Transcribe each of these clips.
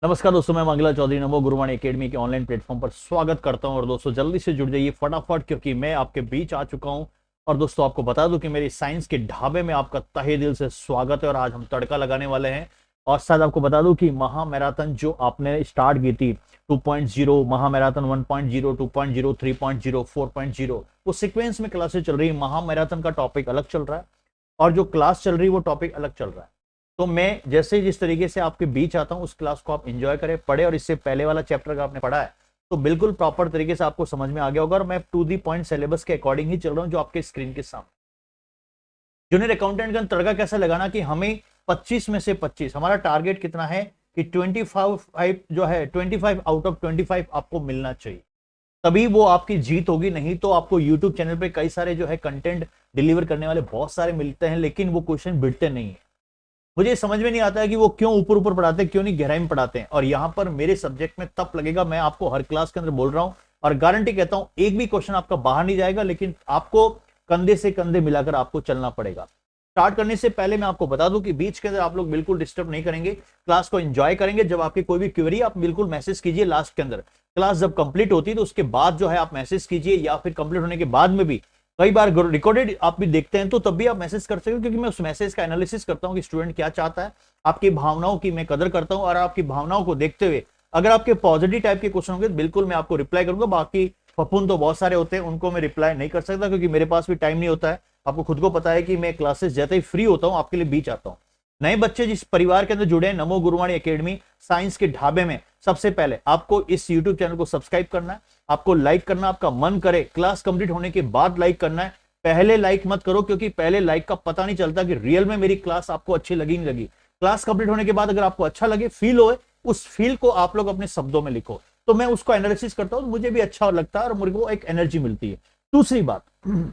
नमस्कार दोस्तों, मैं मंगला चौधरी नमो गुरुवाणी एकेडमी के ऑनलाइन प्लेटफॉर्म पर स्वागत करता हूं। और दोस्तों जल्दी से जुड़ जाइए फटाफट, क्योंकि मैं आपके बीच आ चुका हूं। और दोस्तों आपको बता दूं कि मेरी साइंस के ढाबे में आपका तहे दिल से स्वागत है। और आज हम तड़का लगाने वाले हैं। और शायद आपको बता दूं कि महा मैराथन जो आपने स्टार्ट की थी 2.0, महा मैराथन 1.0, 2.0, 3.0, 4.0, वो सिक्वेंस में क्लासेस चल रही है। महा मैराथन का टॉपिक अलग चल रहा है और जो क्लास चल रही है वो टॉपिक अलग चल रहा है। तो मैं जैसे जिस तरीके से आपके बीच आता हूं उस क्लास को आप एंजॉय करें, पढ़े। और इससे पहले वाला चैप्टर का आपने पढ़ा है तो बिल्कुल प्रॉपर तरीके से आपको समझ में आ गया होगा। और मैं टू दी पॉइंट सिलेबस के अकॉर्डिंग ही चल रहा हूं जो आपके स्क्रीन के सामने। जूनियर अकाउंटेंट का तड़का कैसे लगाना कि हमें 25 में से 25, हमारा टारगेट कितना है कि 25 जो है 25 आउट ऑफ 25 आपको मिलना चाहिए, तभी वो आपकी जीत होगी। नहीं तो आपको यूट्यूब चैनल पे कई सारे जो है कंटेंट डिलीवर करने वाले बहुत सारे मिलते हैं, लेकिन वो क्वेश्चन बिड़ते नहीं है। मुझे समझ में नहीं आता है कि वो क्यों ऊपर ऊपर पढ़ाते हैं, क्यों नहीं गहराई में पढ़ाते हैं। और यहां पर मेरे सब्जेक्ट में तब लगेगा, मैं आपको हर क्लास के अंदर बोल रहा हूं और गारंटी कहता हूं एक भी क्वेश्चन आपका बाहर नहीं जाएगा, लेकिन आपको कंधे से कंधे मिलाकर आपको चलना पड़ेगा। स्टार्ट करने से पहले मैं आपको बता दूं कि बीच के अंदर आप लोग बिल्कुल डिस्टर्ब नहीं करेंगे, क्लास को एंजॉय करेंगे। जब आपकी कोई भी क्वेरी आप बिल्कुल मैसेज कीजिए लास्ट के अंदर। क्लास जब कंप्लीट होती है तो उसके बाद जो है आप मैसेज कीजिए, या फिर कंप्लीट होने के बाद में भी कई बार रिकॉर्डेड आप भी देखते हैं तो तब भी आप मैसेज कर सकते हो, क्योंकि मैं उस मैसेज का एनालिसिस करता हूं कि स्टूडेंट क्या चाहता है। आपकी भावनाओं की मैं कदर करता हूं और आपकी भावनाओं को देखते हुए अगर आपके पॉजिटिव टाइप के क्वेश्चन होंगे तो बिल्कुल मैं आपको रिप्लाई करूंगा। बाकी फफून तो बहुत सारे होते हैं, उनको मैं रिप्लाई नहीं कर सकता क्योंकि मेरे पास भी टाइम नहीं होता है। आपको खुद को पता है कि मैं क्लासेस जैसे ही फ्री होता हूं आपके लिए बीच आता हूं। नए बच्चे जिस परिवार के अंदर जुड़े हैं नमो गुरुवाणी एकेडमी साइंस के ढाबे में, सबसे पहले आपको इस यूट्यूब चैनल को सब्सक्राइब करना है, आपको लाइक करना, आपका मन करे क्लास कंप्लीट होने के बाद लाइक करना है। पहले लाइक मत करो, क्योंकि पहले लाइक का पता नहीं चलता कि रियल में मेरी क्लास आपको अच्छी लगी नहीं लगी। क्लास कंप्लीट होने के बाद अगर आपको अच्छा लगे, फील होए, उस फील को आप लोग अपने शब्दों में लिखो, तो मैं उसको एनालिसिस करता हूं, मुझे भी अच्छा लगता है और मुझे को एक एनर्जी मिलती है।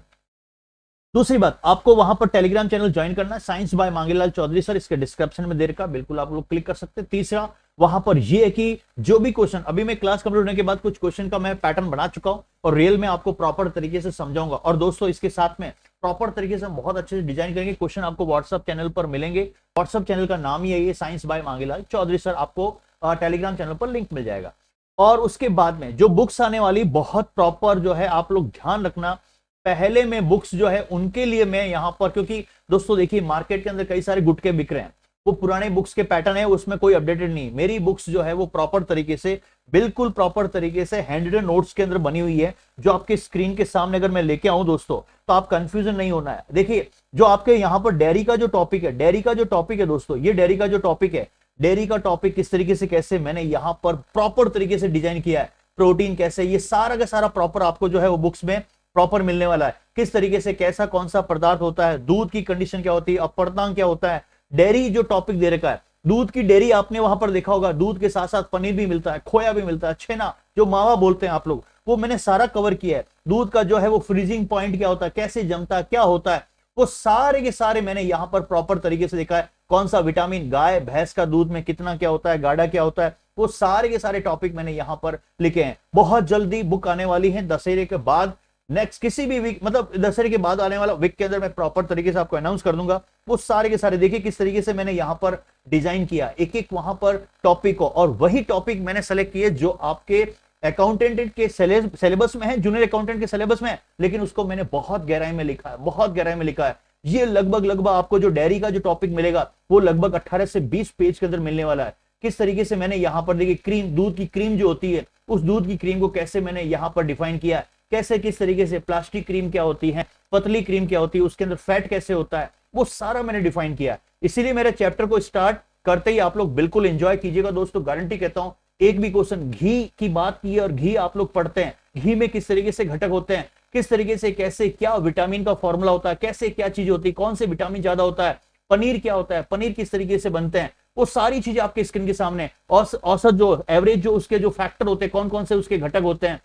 दूसरी बात आपको वहां पर टेलीग्राम चैनल ज्वाइन करना है, science by Mangelal Choudhary sir, इसके डिस्क्रिप्शन में दे रखा, बिल्कुल आप लोग क्लिक कर सकते हैं। तीसरा वहां पर ये है कि जो भी क्वेश्चन अभी मैं क्लास कंप्लीट होने के बाद कुछ क्वेश्चन का मैं पैटर्न बना चुका हूं और रियल में आपको प्रॉपर तरीके से समझाऊंगा। और दोस्तों इसके साथ में प्रॉपर तरीके से बहुत अच्छे से डिजाइन करेंगे। क्वेश्चन आपको व्हाट्सएप चैनल पर मिलेंगे। व्हाट्सएप चैनल का नाम ही है ये science by Mangelal Choudhary sir, आपको टेलीग्राम चैनल पर लिंक मिल जाएगा। और उसके बाद में जो बुक्स आने वाली बहुत प्रॉपर जो है आप लोग ध्यान रखना। पहले में बुक्स जो है उनके लिए मैं यहां पर, क्योंकि दोस्तों देखिए मार्केट के अंदर कई सारे गुटके बिक रहे हैं, वो पुराने बुक्स के पैटर्न है, उसमें कोई अपडेटेड नहीं। मेरी बुक्स जो है वो प्रॉपर तरीके से, बिल्कुल प्रॉपर तरीके से हैंड रिटन नोट्स के अंदर बनी हुई है, जो आपके स्क्रीन के सामने अगर मैं लेके आऊं दोस्तों तो आप कंफ्यूजन नहीं होना है। देखिए जो आपके यहां पर डेयरी का जो टॉपिक है, दोस्तों ये डेयरी का जो टॉपिक है, डेयरी का टॉपिक किस तरीके से कैसे मैंने यहां पर प्रॉपर तरीके से डिजाइन किया है, प्रोटीन कैसे, ये सारा का सारा प्रॉपर आपको जो है वो बुक्स में प्रॉपर मिलने वाला है। किस तरीके से कैसा कौन सा पदार्थ होता है, दूध की कंडीशन क्या होती है, अपवर्तनांक क्या होता है, डेयरी जो टॉपिक दे रखा है, दूध की डेयरी आपने वहां पर देखा होगा, दूध के साथ साथ पनीर भी मिलता है, खोया भी मिलता है, छेना जो मावा बोलते हैं आप लोग, वो मैंने सारा कवर किया है। दूध का जो है वो फ्रीजिंग पॉइंट क्या होता है, कैसे जमता है, क्या होता है, वो सारे के सारे मैंने यहां पर प्रॉपर तरीके से देखा है। कौन सा विटामिन गाय भैंस का दूध में कितना क्या होता है, गाढ़ा क्या होता है, वो सारे के सारे टॉपिक मैंने यहां पर लिखे हैं। बहुत जल्दी बुक आने वाली है दशहरे के बाद, नेक्स्ट किसी भी वीक, मतलब दशहरे के बाद आने वाला वीक के अंदर मैं प्रॉपर तरीके से आपको अनाउंस कर दूंगा। वो सारे के सारे देखिए किस तरीके से मैंने यहां पर डिजाइन किया एक एक वहां पर टॉपिक को, और वही टॉपिक मैंने सेलेक्ट किए जो आपके अकाउंटेंट के सिलेबस में है, जूनियर अकाउंटेंट के सिलेबस में है, लेकिन उसको मैंने बहुत गहराई में लिखा है, बहुत गहराई में लिखा है। ये लगभग आपको जो डेयरी का जो टॉपिक मिलेगा वो लगभग 18 से 20 पेज के अंदर मिलने वाला है। किस तरीके से मैंने यहां पर देखिए क्रीम, दूध की क्रीम जो होती है, उस दूध की क्रीम को कैसे मैंने यहां पर डिफाइन किया है, कैसे किस तरीके से प्लास्टिक क्रीम क्या होती है, पतली क्रीम क्या होती है, उसके अंदर फैट कैसे होता है, वो सारा मैंने डिफाइन किया। इसीलिए मेरे चैप्टर को स्टार्ट करते ही आप लोग बिल्कुल एंजॉय कीजिएगा दोस्तों, गारंटी कहता हूं। एक भी क्वेश्चन घी की बात की है और घी आप लोग पढ़ते हैं, घी में किस तरीके से घटक होते हैं, किस तरीके से कैसे क्या विटामिन का फॉर्मूला होता है, कैसे क्या चीज होती है, कौन से विटामिन ज्यादा होता है, पनीर क्या होता है, पनीर किस तरीके से बनते हैं, वो सारी चीजें आपके स्क्रीन के सामने, औसत जो एवरेज जो उसके जो फैक्टर होते हैं, कौन कौन से उसके घटक होते हैं,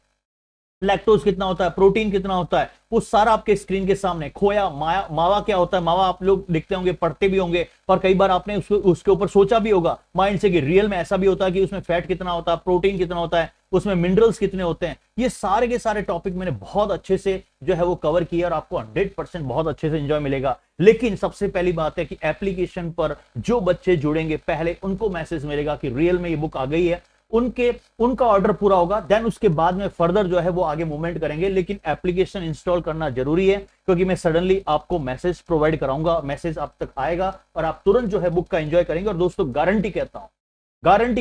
लैक्टोज कितना होता है, प्रोटीन कितना होता है, वो सारा आपके स्क्रीन के सामने। खोया मावा क्या होता है, मावा आप लोग लिखते होंगे, पढ़ते भी होंगे, पर कई बार आपने उसके ऊपर सोचा भी होगा माइंड से कि रियल में ऐसा भी होता है कि उसमें फैट कितना होता है, प्रोटीन कितना होता है, उसमें मिनरल्स कितने होते हैं, ये सारे के सारे टॉपिक मैंने बहुत अच्छे से जो है वो कवर किया और आपको 100% बहुत अच्छे से एंजॉय मिलेगा। लेकिन सबसे पहली बात है कि एप्लीकेशन पर जो बच्चे जुड़ेंगे पहले उनको मैसेज मिलेगा कि रियल में ये बुक आ गई है, उनका ऑर्डर पूरा होगा, देन उसके बाद में फर्दर जो है वो आगे मूवमेंट करेंगे। लेकिन एप्लीकेशन इंस्टॉल करना जरूरी है, क्योंकि मैं सडनली आपको मैसेज प्रोवाइड कराऊंगा, मैसेज आप तक आएगा और आप तुरंत जो है बुक का एंजॉय करेंगे। और दोस्तों गारंटी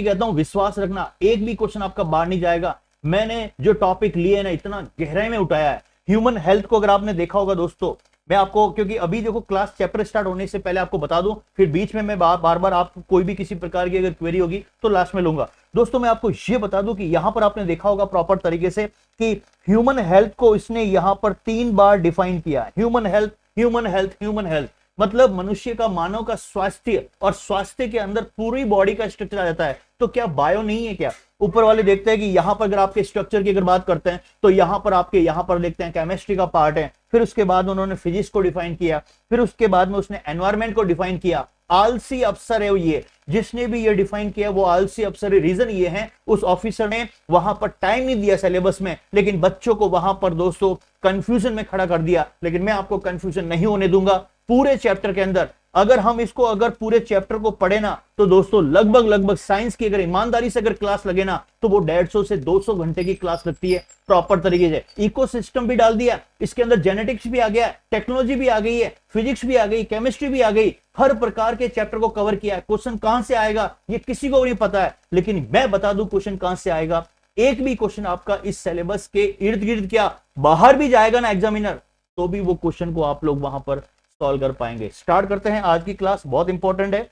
कहता हूं, विश्वास रखना, एक भी क्वेश्चन आपका बाहर नहीं जाएगा। मैंने जो टॉपिक लिए ना इतना गहराई में उठाया है। ह्यूमन हेल्थ को अगर आपने देखा होगा दोस्तों, मैं आपको, क्योंकि अभी देखो क्लास चैप्टर स्टार्ट होने से पहले आपको बता दूं, फिर बीच में मैं बार बार आपको कोई भी किसी प्रकार की अगर क्वेरी होगी तो लास्ट में लूंगा। दोस्तों मैं आपको यह बता दूं कि यहां पर आपने देखा होगा प्रॉपर तरीके से कि ह्यूमन हेल्थ को इसने यहां पर 3 बार डिफाइन किया। Human health, human health, human health, मतलब मनुष्य का, मानव का स्वास्थ्य, और स्वास्थ्य के अंदर पूरी बॉडी का स्ट्रक्चर आ जाता है। तो क्या बायो नहीं है क्या? ऊपर वाले देखते हैं कि यहां पर अगर आपके स्ट्रक्चर की अगर बात करते हैं तो यहां पर आपके यहां पर देखते हैं केमिस्ट्री का पार्ट है, फिर उसके बाद उन्होंने फिजिक्स को डिफाइन किया, फिर उसके बाद में उसने एनवायरमेंट को डिफाइन किया। आलसी अफसर है ये, जिसने भी ये डिफाइन किया वो आलसी अफसर है। रीजन ये है उस ऑफिसर ने वहां पर टाइम नहीं दिया सिलेबस में, लेकिन बच्चों को वहां पर दोस्तों कंफ्यूजन में खड़ा कर दिया। लेकिन मैं आपको कंफ्यूजन नहीं होने दूंगा पूरे चैप्टर के अंदर। अगर हम इसको अगर पूरे चैप्टर को पढ़े ना तो दोस्तों लगभग साइंस की अगर ईमानदारी से अगर क्लास लगे ना तो वो 150 से 200 घंटे की क्लास लगती है प्रॉपर तरीके से। इकोसिस्टम भी डाल दिया इसके अंदर, जेनेटिक्स भी आ गया, टेक्नोलॉजी भी आ गई है, फिजिक्स भी आ गई, केमिस्ट्री भी आ गई, हर प्रकार के चैप्टर को कवर किया है। क्वेश्चन कहां से आएगा ये किसी को नहीं पता है, लेकिन मैं बता दूं क्वेश्चन कहां से आएगा। एक भी क्वेश्चन आपका इस सिलेबस के इर्द गिर्द क्या बाहर भी जाएगा ना एग्जामिनर, तो भी वो क्वेश्चन को आप लोग वहां पर सॉल्व कर पाएंगे। स्टार्ट करते हैं आज की क्लास, बहुत इंपॉर्टेंट है।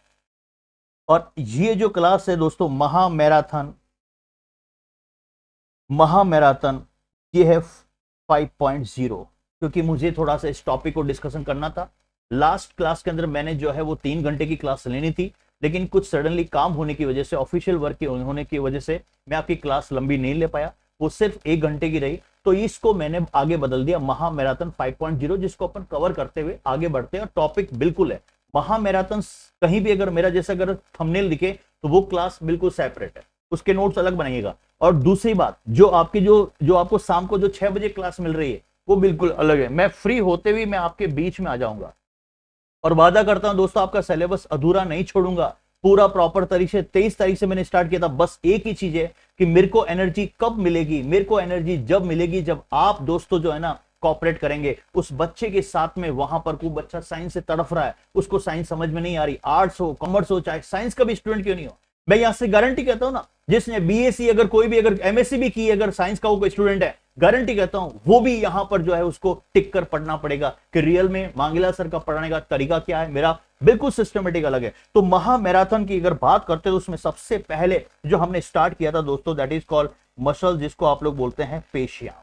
और ये जो क्लास है दोस्तों महामैराथन ये है 5.0, क्योंकि मुझे थोड़ा सा इस टॉपिक को डिस्कशन करना था। लास्ट क्लास के अंदर मैंने जो है वो 3 घंटे की क्लास लेनी थी, लेकिन कुछ सडनली काम होने की वजह से, ऑफिशियल वर्क के होने की वजह से मैं आपकी क्लास लंबी नहीं ले पाया, वो सिर्फ 1 घंटे की रही। तो इसको मैंने आगे बदल दिया महामैराथन 5.0, जिसको अपन कवर करते हुए आगे बढ़ते हैं। और टॉपिक बिल्कुल है महामैराथन, कहीं भी अगर मेरा जैसा अगर थंबनेल दिखे तो वो क्लास बिल्कुल सेपरेट है, उसके नोट्स अलग बनाइएगा। और दूसरी बात, जो आपकी जो आपको शाम को जो 6 बजे क्लास मिल रही है वो बिल्कुल अलग है। मैं फ्री होते हुए मैं आपके बीच में आ जाऊंगा और वादा करता हूं दोस्तों आपका सिलेबस अधूरा नहीं छोड़ूंगा, पूरा प्रॉपर तरीके से। 23 तारीख से मैंने स्टार्ट किया था। बस एक ही चीज है कि मेरे को एनर्जी कब मिलेगी, मेरे को एनर्जी जब मिलेगी जब आप दोस्तों जो है ना कॉपरेट करेंगे उस बच्चे के साथ में। वहां पर कोई बच्चा साइंस से तड़फ रहा है, उसको साइंस समझ में नहीं आ रही, आर्ट्स हो, कॉमर्स हो, चाहे साइंस का भी स्टूडेंट क्यों नहीं हो, मैं यहां से गारंटी कहता हूं ना, जिसने बीएससी अगर कोई भी अगर एमएससी भी की, अगर साइंस का वो कोई स्टूडेंट है, गारंटी कहता हूं वो भी यहां पर जो है उसको टिक कर पढ़ना पड़ेगा कि रियल में मांगेला सर का पढ़ाने का तरीका क्या है, मेरा बिल्कुल सिस्टमेटिक अलग है। तो महामैराथन की अगर बात करते हैं तो उसमें सबसे पहले जो हमने स्टार्ट किया था दोस्तों, दैट इज कॉल्ड मसल, जिसको आप लोग बोलते हैं पेशियां।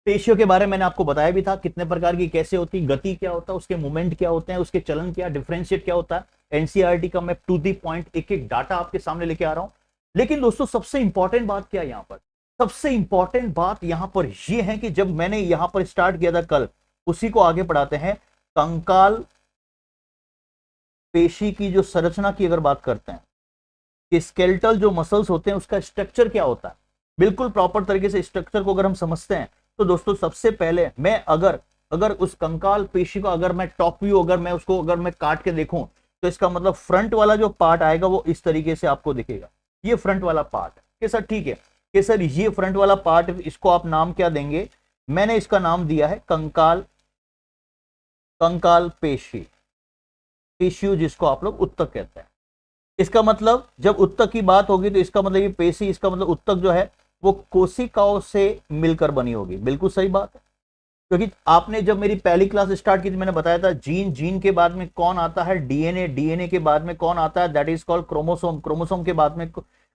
पेशियों के बारे में मैंने आपको बताया भी था, कितने प्रकार की, कैसे होती, गति क्या होता है, उसके मूवमेंट क्या होते हैं, उसके चलन क्या, डिफरेंशिएट क्या होता है। एनसीईआरटी का मैं टू दी पॉइंट एक एक डाटा आपके सामने लेके आ रहा हूं। लेकिन दोस्तों सबसे इंपॉर्टेंट बात क्या है यहां पर, सबसे इंपॉर्टेंट बात यहां पर यह है कि जब मैंने यहां पर स्टार्ट किया था कल, उसी को आगे बढ़ाते हैं। कंकाल पेशी की जो संरचना की अगर बात करते हैं कि स्केलेटल जो मसल्स होते हैं उसका स्ट्रक्चर क्या होता है, बिल्कुल प्रॉपर तरीके से स्ट्रक्चर को अगर हम समझते हैं तो दोस्तों सबसे पहले मैं अगर उस कंकाल पेशी को अगर मैं टॉप व्यू अगर मैं उसको अगर मैं काट के देखूं तो इसका मतलब फ्रंट वाला जो पार्ट आएगा वो इस तरीके से आपको दिखेगा। ये फ्रंट वाला पार्ट कि सर ठीक है कि सर ये फ्रंट वाला पार्ट, इसको आप नाम क्या देंगे? मैंने इसका नाम दिया है कंकाल पेशी, टिश्यू जिसको आप लोग उत्तक कहते हैं। इसका मतलब जब उत्तक की बात होगी तो इसका मतलब ये पेशी, इसका मतलब उत्तक जो है वो कोशिकाओं से मिलकर बनी होगी। बिल्कुल सही बात है, क्योंकि आपने जब मेरी पहली क्लास स्टार्ट की थी मैंने बताया था जीन के बाद में कौन आता है, डीएनए के बाद में कौन आता है, दैट इज कॉल्ड क्रोमोसोम के बाद में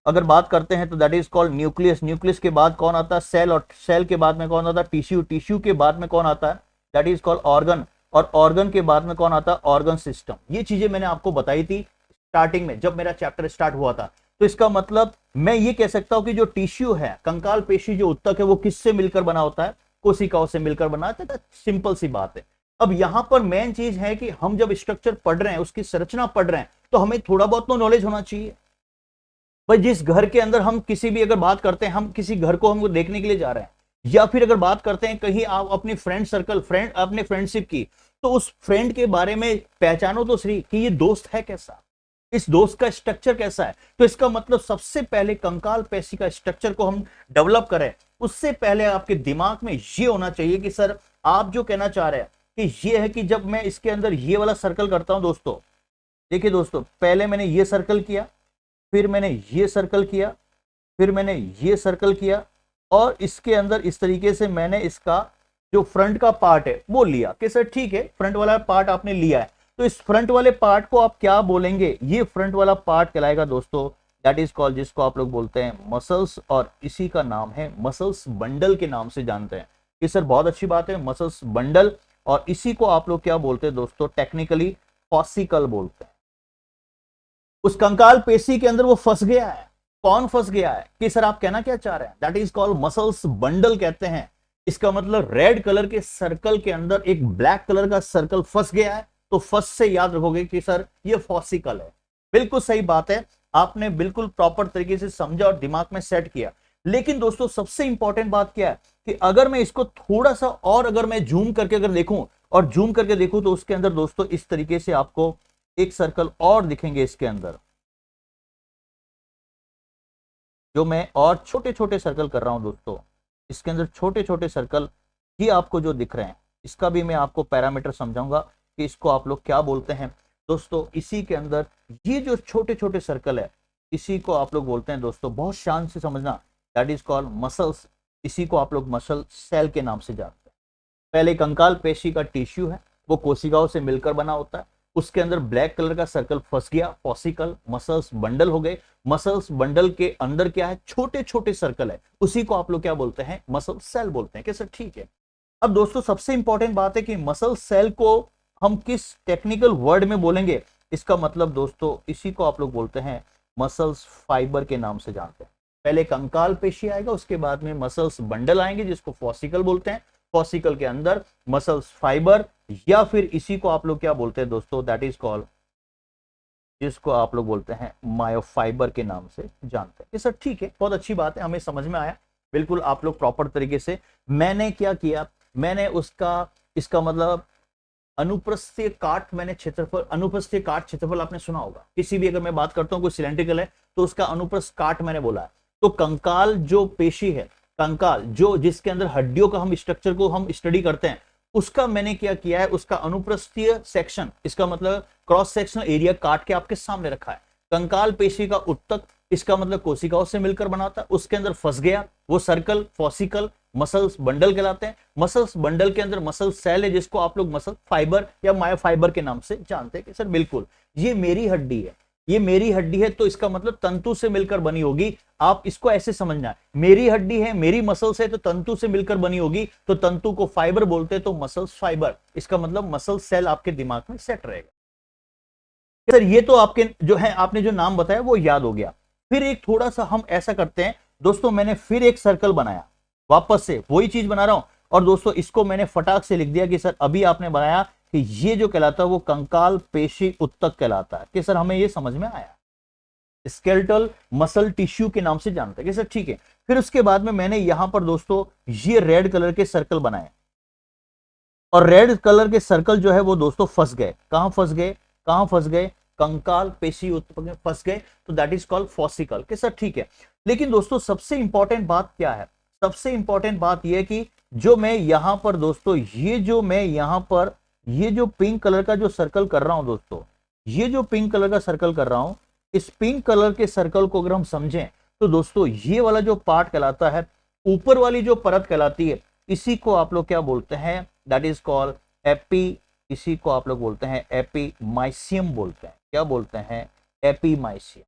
अगर बात करते हैं तो दैट इज कॉल्ड न्यूक्लियस के बाद कौन आता है, सेल, और सेल के बाद में कौन आता है, टिश्यू के बाद में कौन आता है, दैट इज कॉल्ड ऑर्गन, और ऑर्गन के बाद में कौन आता है, ऑर्गन सिस्टम। ये चीजें मैंने आपको बताई थी स्टार्टिंग में जब मेरा चैप्टर स्टार्ट हुआ था। तो इसका मतलब मैं ये कह सकता हूं कि जो टिश्यू है, कंकाल पेशी जो उत्तक है, वो किससे मिलकर बना होता है, कोशिकाओं से मिलकर बना होता है। सिंपल सी बात है। अब यहां पर मेन चीज है कि हम जब स्ट्रक्चर पढ़ रहे हैं, उसकी संरचना पढ़ रहे हैं, तो हमें थोड़ा बहुत तो नॉलेज होना चाहिए। भाई जिस घर के अंदर हम किसी भी अगर बात करते हैं, हम किसी घर को हमको देखने के लिए जा रहे हैं, या फिर अगर बात करते हैं कहीं आप अपनी फ्रेंड सर्कल, फ्रेंड अपने फ्रेंडशिप की, तो उस फ्रेंड के बारे में पहचानो तो सही कि ये दोस्त है कैसा, इस दोस्त का स्ट्रक्चर कैसा है। तो इसका मतलब सबसे पहले कंकाल पेशी का स्ट्रक्चर को हम डेवलप करें, उससे पहले आपके दिमाग में ये होना चाहिए कि सर आप जो कहना चाह रहे हैं कि ये है कि जब मैं इसके अंदर ये वाला सर्कल करता हूं दोस्तों, देखिए दोस्तों, पहले मैंने ये सर्कल किया, फिर मैंने ये सर्कल किया, फिर मैंने ये सर्कल किया, और इसके अंदर इस तरीके से मैंने इसका जो फ्रंट का पार्ट है वो लिया कि सर ठीक है फ्रंट वाला पार्ट आपने लिया है, तो इस फ्रंट वाले पार्ट को आप क्या बोलेंगे, ये फ्रंट वाला पार्ट कहलाएगा दोस्तों, दैट इज कॉल्ड, जिसको आप लोग बोलते हैं मसल्स, और इसी का नाम है मसल्स बंडल के नाम से जानते हैं कि सर बहुत अच्छी बात है मसल्स बंडल, और इसी को आप लोग क्या बोलते हैं दोस्तों, टेक्निकली फॉसिकल बोलते हैं। उस कंकाल पेशी के अंदर वो फंस गया है, कौन फंस गया है कि सर आप कहना क्या चाह रहे हैं, that is called muscles bundle कहते हैं। इसका मतलब रेड कलर के सर्कल के अंदर एक ब्लैक कलर का सर्कल फंस गया है, तो फर्स्ट से याद रखोगे कि सर ये फॉसिकल है। बिल्कुल सही बात है, आपने बिल्कुल प्रॉपर तरीके से समझा और दिमाग में सेट किया। लेकिन दोस्तों सबसे इंपॉर्टेंट बात क्या है कि अगर मैं इसको थोड़ा सा और अगर मैं जूम करके अगर देखूं, और जूम करके देखूं तो उसके अंदर दोस्तों इस तरीके से आपको एक सर्कल और दिखेंगे इसके अंदर, जो मैं और छोटे छोटे सर्कल कर रहा हूं दोस्तों, इसके अंदर छोटे छोटे सर्कल ही आपको जो दिख रहे हैं, इसका भी मैं आपको पैरामीटर समझाऊंगा कि इसको आप लोग क्या बोलते हैं दोस्तों। इसी के अंदर ये जो छोटे छोटे सर्कल है, इसी को आप लोग बोलते हैं दोस्तों, बहुत शान से समझना, दैट इज कॉल्ड मसल्स। इसी को आप लोग मसल सेल के नाम से जानते हैं। पहले कंकाल पेशी का टिश्यू है, वो कोशिकाओं से मिलकर बना होता है, उसके अंदर ब्लैक कलर का सर्कल फंस गया, फॉसिकल, मसल्स बंडल हो गए। मसल्स बंडल के अंदर क्या है, छोटे छोटे सर्कल है, उसी को आप लोग क्या बोलते हैं, मसल सेल बोलते हैं। कैसे, ठीक है। अब दोस्तों सबसे इंपॉर्टेंट बात है कि मसल सेल को हम किस टेक्निकल वर्ड में बोलेंगे, इसका मतलब दोस्तों इसी को आप लोग बोलते हैं मसल्स फाइबर के नाम से जानते हैं। पहले कंकाल पेशी आएगा, उसके बाद में मसल्स बंडल आएंगे जिसको फॉसिकल बोलते हैं, फॉसिकल के अंदर मसल्स फाइबर, या फिर इसी को आप लोग क्या बोलते हैं दोस्तों, दैट इज कॉल्ड, जिसको आप लोग बोलते हैं मायोफाइबर के नाम से जानते हैं। ये सर ठीक है, बहुत अच्छी बात है, हमें समझ में आया बिल्कुल आप लोग प्रॉपर तरीके से। मैंने क्या किया, मैंने उसका, इसका मतलब अनुप्रस्थीय काट, मैंने क्षेत्रफल, अनुप्रस्थीय काट क्षेत्रफल आपने सुना होगा, किसी भी अगर मैं बात करता हूं कोई सिलेंड्रिकल है तो उसका अनुप्रस्थ काट मैंने बोला है। तो कंकाल जो पेशी है, कंकाल जो जिसके अंदर हड्डियों का हम स्ट्रक्चर को हम स्टडी करते हैं, उसका मैंने क्या किया है, उसका अनुप्रस्थीय सेक्शन, इसका मतलब क्रॉस सेक्शनल एरिया काट के आपके सामने रखा है। कंकाल पेशी का उत्तक, इसका मतलब कोशिकाओं से मिलकर बना होता है, उसके अंदर फंस गया वो सर्कल, फॉसिकल, मसल्स बंडल कहलाते हैं। मसल्स बंडल के अंदर मसल सेल है जिसको आप लोग मसल फाइबर या मायोफाइबर के नाम से जानते हैं कि सर बिल्कुल ये मेरी हड्डी है, ये मेरी हड्डी है, तो इसका मतलब तंतु से मिलकर बनी होगी। आप इसको ऐसे समझना है, मेरी हड्डी है, मेरी मसल्स है, तो तंतु से मिलकर बनी होगी, तो तंतु को फाइबर बोलते हैं, तो मसल्स फाइबर, इसका मतलब मसल सेल आपके दिमाग में सेट रहेगा। सर ये तो आपके जो है, आपने जो नाम बताया वो याद हो गया। फिर एक थोड़ा सा हम ऐसा करते हैं दोस्तों, मैंने फिर एक सर्कल बनाया, वापस से वही चीज बना रहा हूं, और दोस्तों इसको मैंने फटाक से लिख दिया कि सर अभी आपने बनाया कि ये जो कहलाता है वो कंकाल पेशी उत्तक कहलाता है, कि सर हमें ये समझ में आया, स्केलेटल मसल टिश्यू के नाम से जानते हैं कि सर ठीक है। फिर उसके बाद में मैंने यहां पर दोस्तों ये रेड कलर के सर्कल बनाए, और रेड कलर के सर्कल जो है वो दोस्तों फंस गए, कहां फंस गए, कहां फंस गए, कंकाल पेशी उत्तक में फंस गए, तो दैट इज कॉल्ड फॉसिकल, कि सर ठीक है। लेकिन दोस्तों सबसे इंपॉर्टेंट बात क्या है, सबसे इंपॉर्टेंट बात यह कि जो मैं यहां पर दोस्तों, ये जो मैं यहां पर ये जो पिंक कलर का जो सर्कल कर रहा हूं दोस्तों, ये जो पिंक कलर का सर्कल कर रहा हूं, इस पिंक कलर के सर्कल को अगर हम समझें तो दोस्तों ये वाला जो पार्ट कहलाता है, ऊपर वाली जो परत कहलाती है, इसी को आप लोग क्या बोलते हैं, दैट इज कॉल्ड एपी, इसी को आप लोग बोलते हैं एपीमाइसियम बोलते हैं। क्या बोलते हैं, एपीमाइसियम।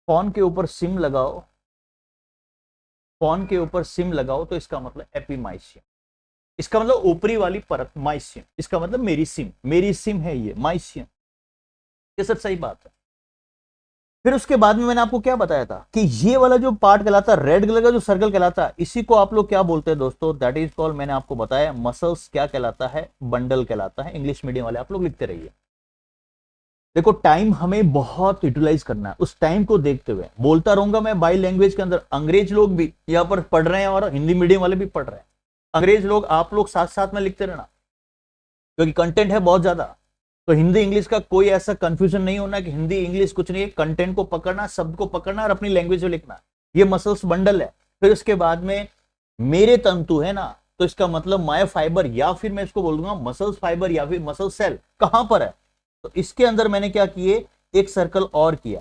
फोन के ऊपर सिम लगाओ, फोन के ऊपर सिम लगाओ तो इसका मतलब एपीमाइसियम, इसका मतलब ऊपरी वाली परत माइसियम, इसका मतलब मेरी सिम, मेरी सिम है ये माइसियम। ये सब सही बात है। फिर उसके बाद में मैंने आपको क्या बताया था कि ये वाला जो पार्ट कहलाता है, रेड कलर का जो सर्कल कहलाता है, इसी को आप लोग क्या बोलते हैं दोस्तों, दैट इज कॉल्ड, मैंने आपको बताया मसल्स क्या कहलाता है, बंडल कहलाता है। इंग्लिश मीडियम वाले आप लोग लिखते रहिए। देखो टाइम हमें बहुत यूटिलाइज करना है, उस टाइम को देखते हुए बोलता रहूंगा मैं बाई लैंग्वेज के अंदर। अंग्रेज लोग भी यहाँ पर पढ़ रहे हैं और हिंदी मीडियम वाले भी पढ़ रहे हैं। अंग्रेज लोग, आप लोग साथ साथ में लिखते रहना, क्योंकि कंटेंट है बहुत ज्यादा। तो हिंदी इंग्लिश का कोई ऐसा कंफ्यूजन नहीं होना कि हिंदी इंग्लिश कुछ नहीं है, कंटेंट को पकड़ना, शब्द को पकड़ना और अपनी लैंग्वेज में लिखना। ये मसल्स बंडल है। फिर उसके बाद में मेरे तंतु है ना, तो इसका मतलब माय फाइबर, या फिर मैं इसको बोल दूंगा मसल्स फाइबर या फिर मसल सेल कहां पर है। तो इसके अंदर मैंने क्या किए, एक सर्कल और किया,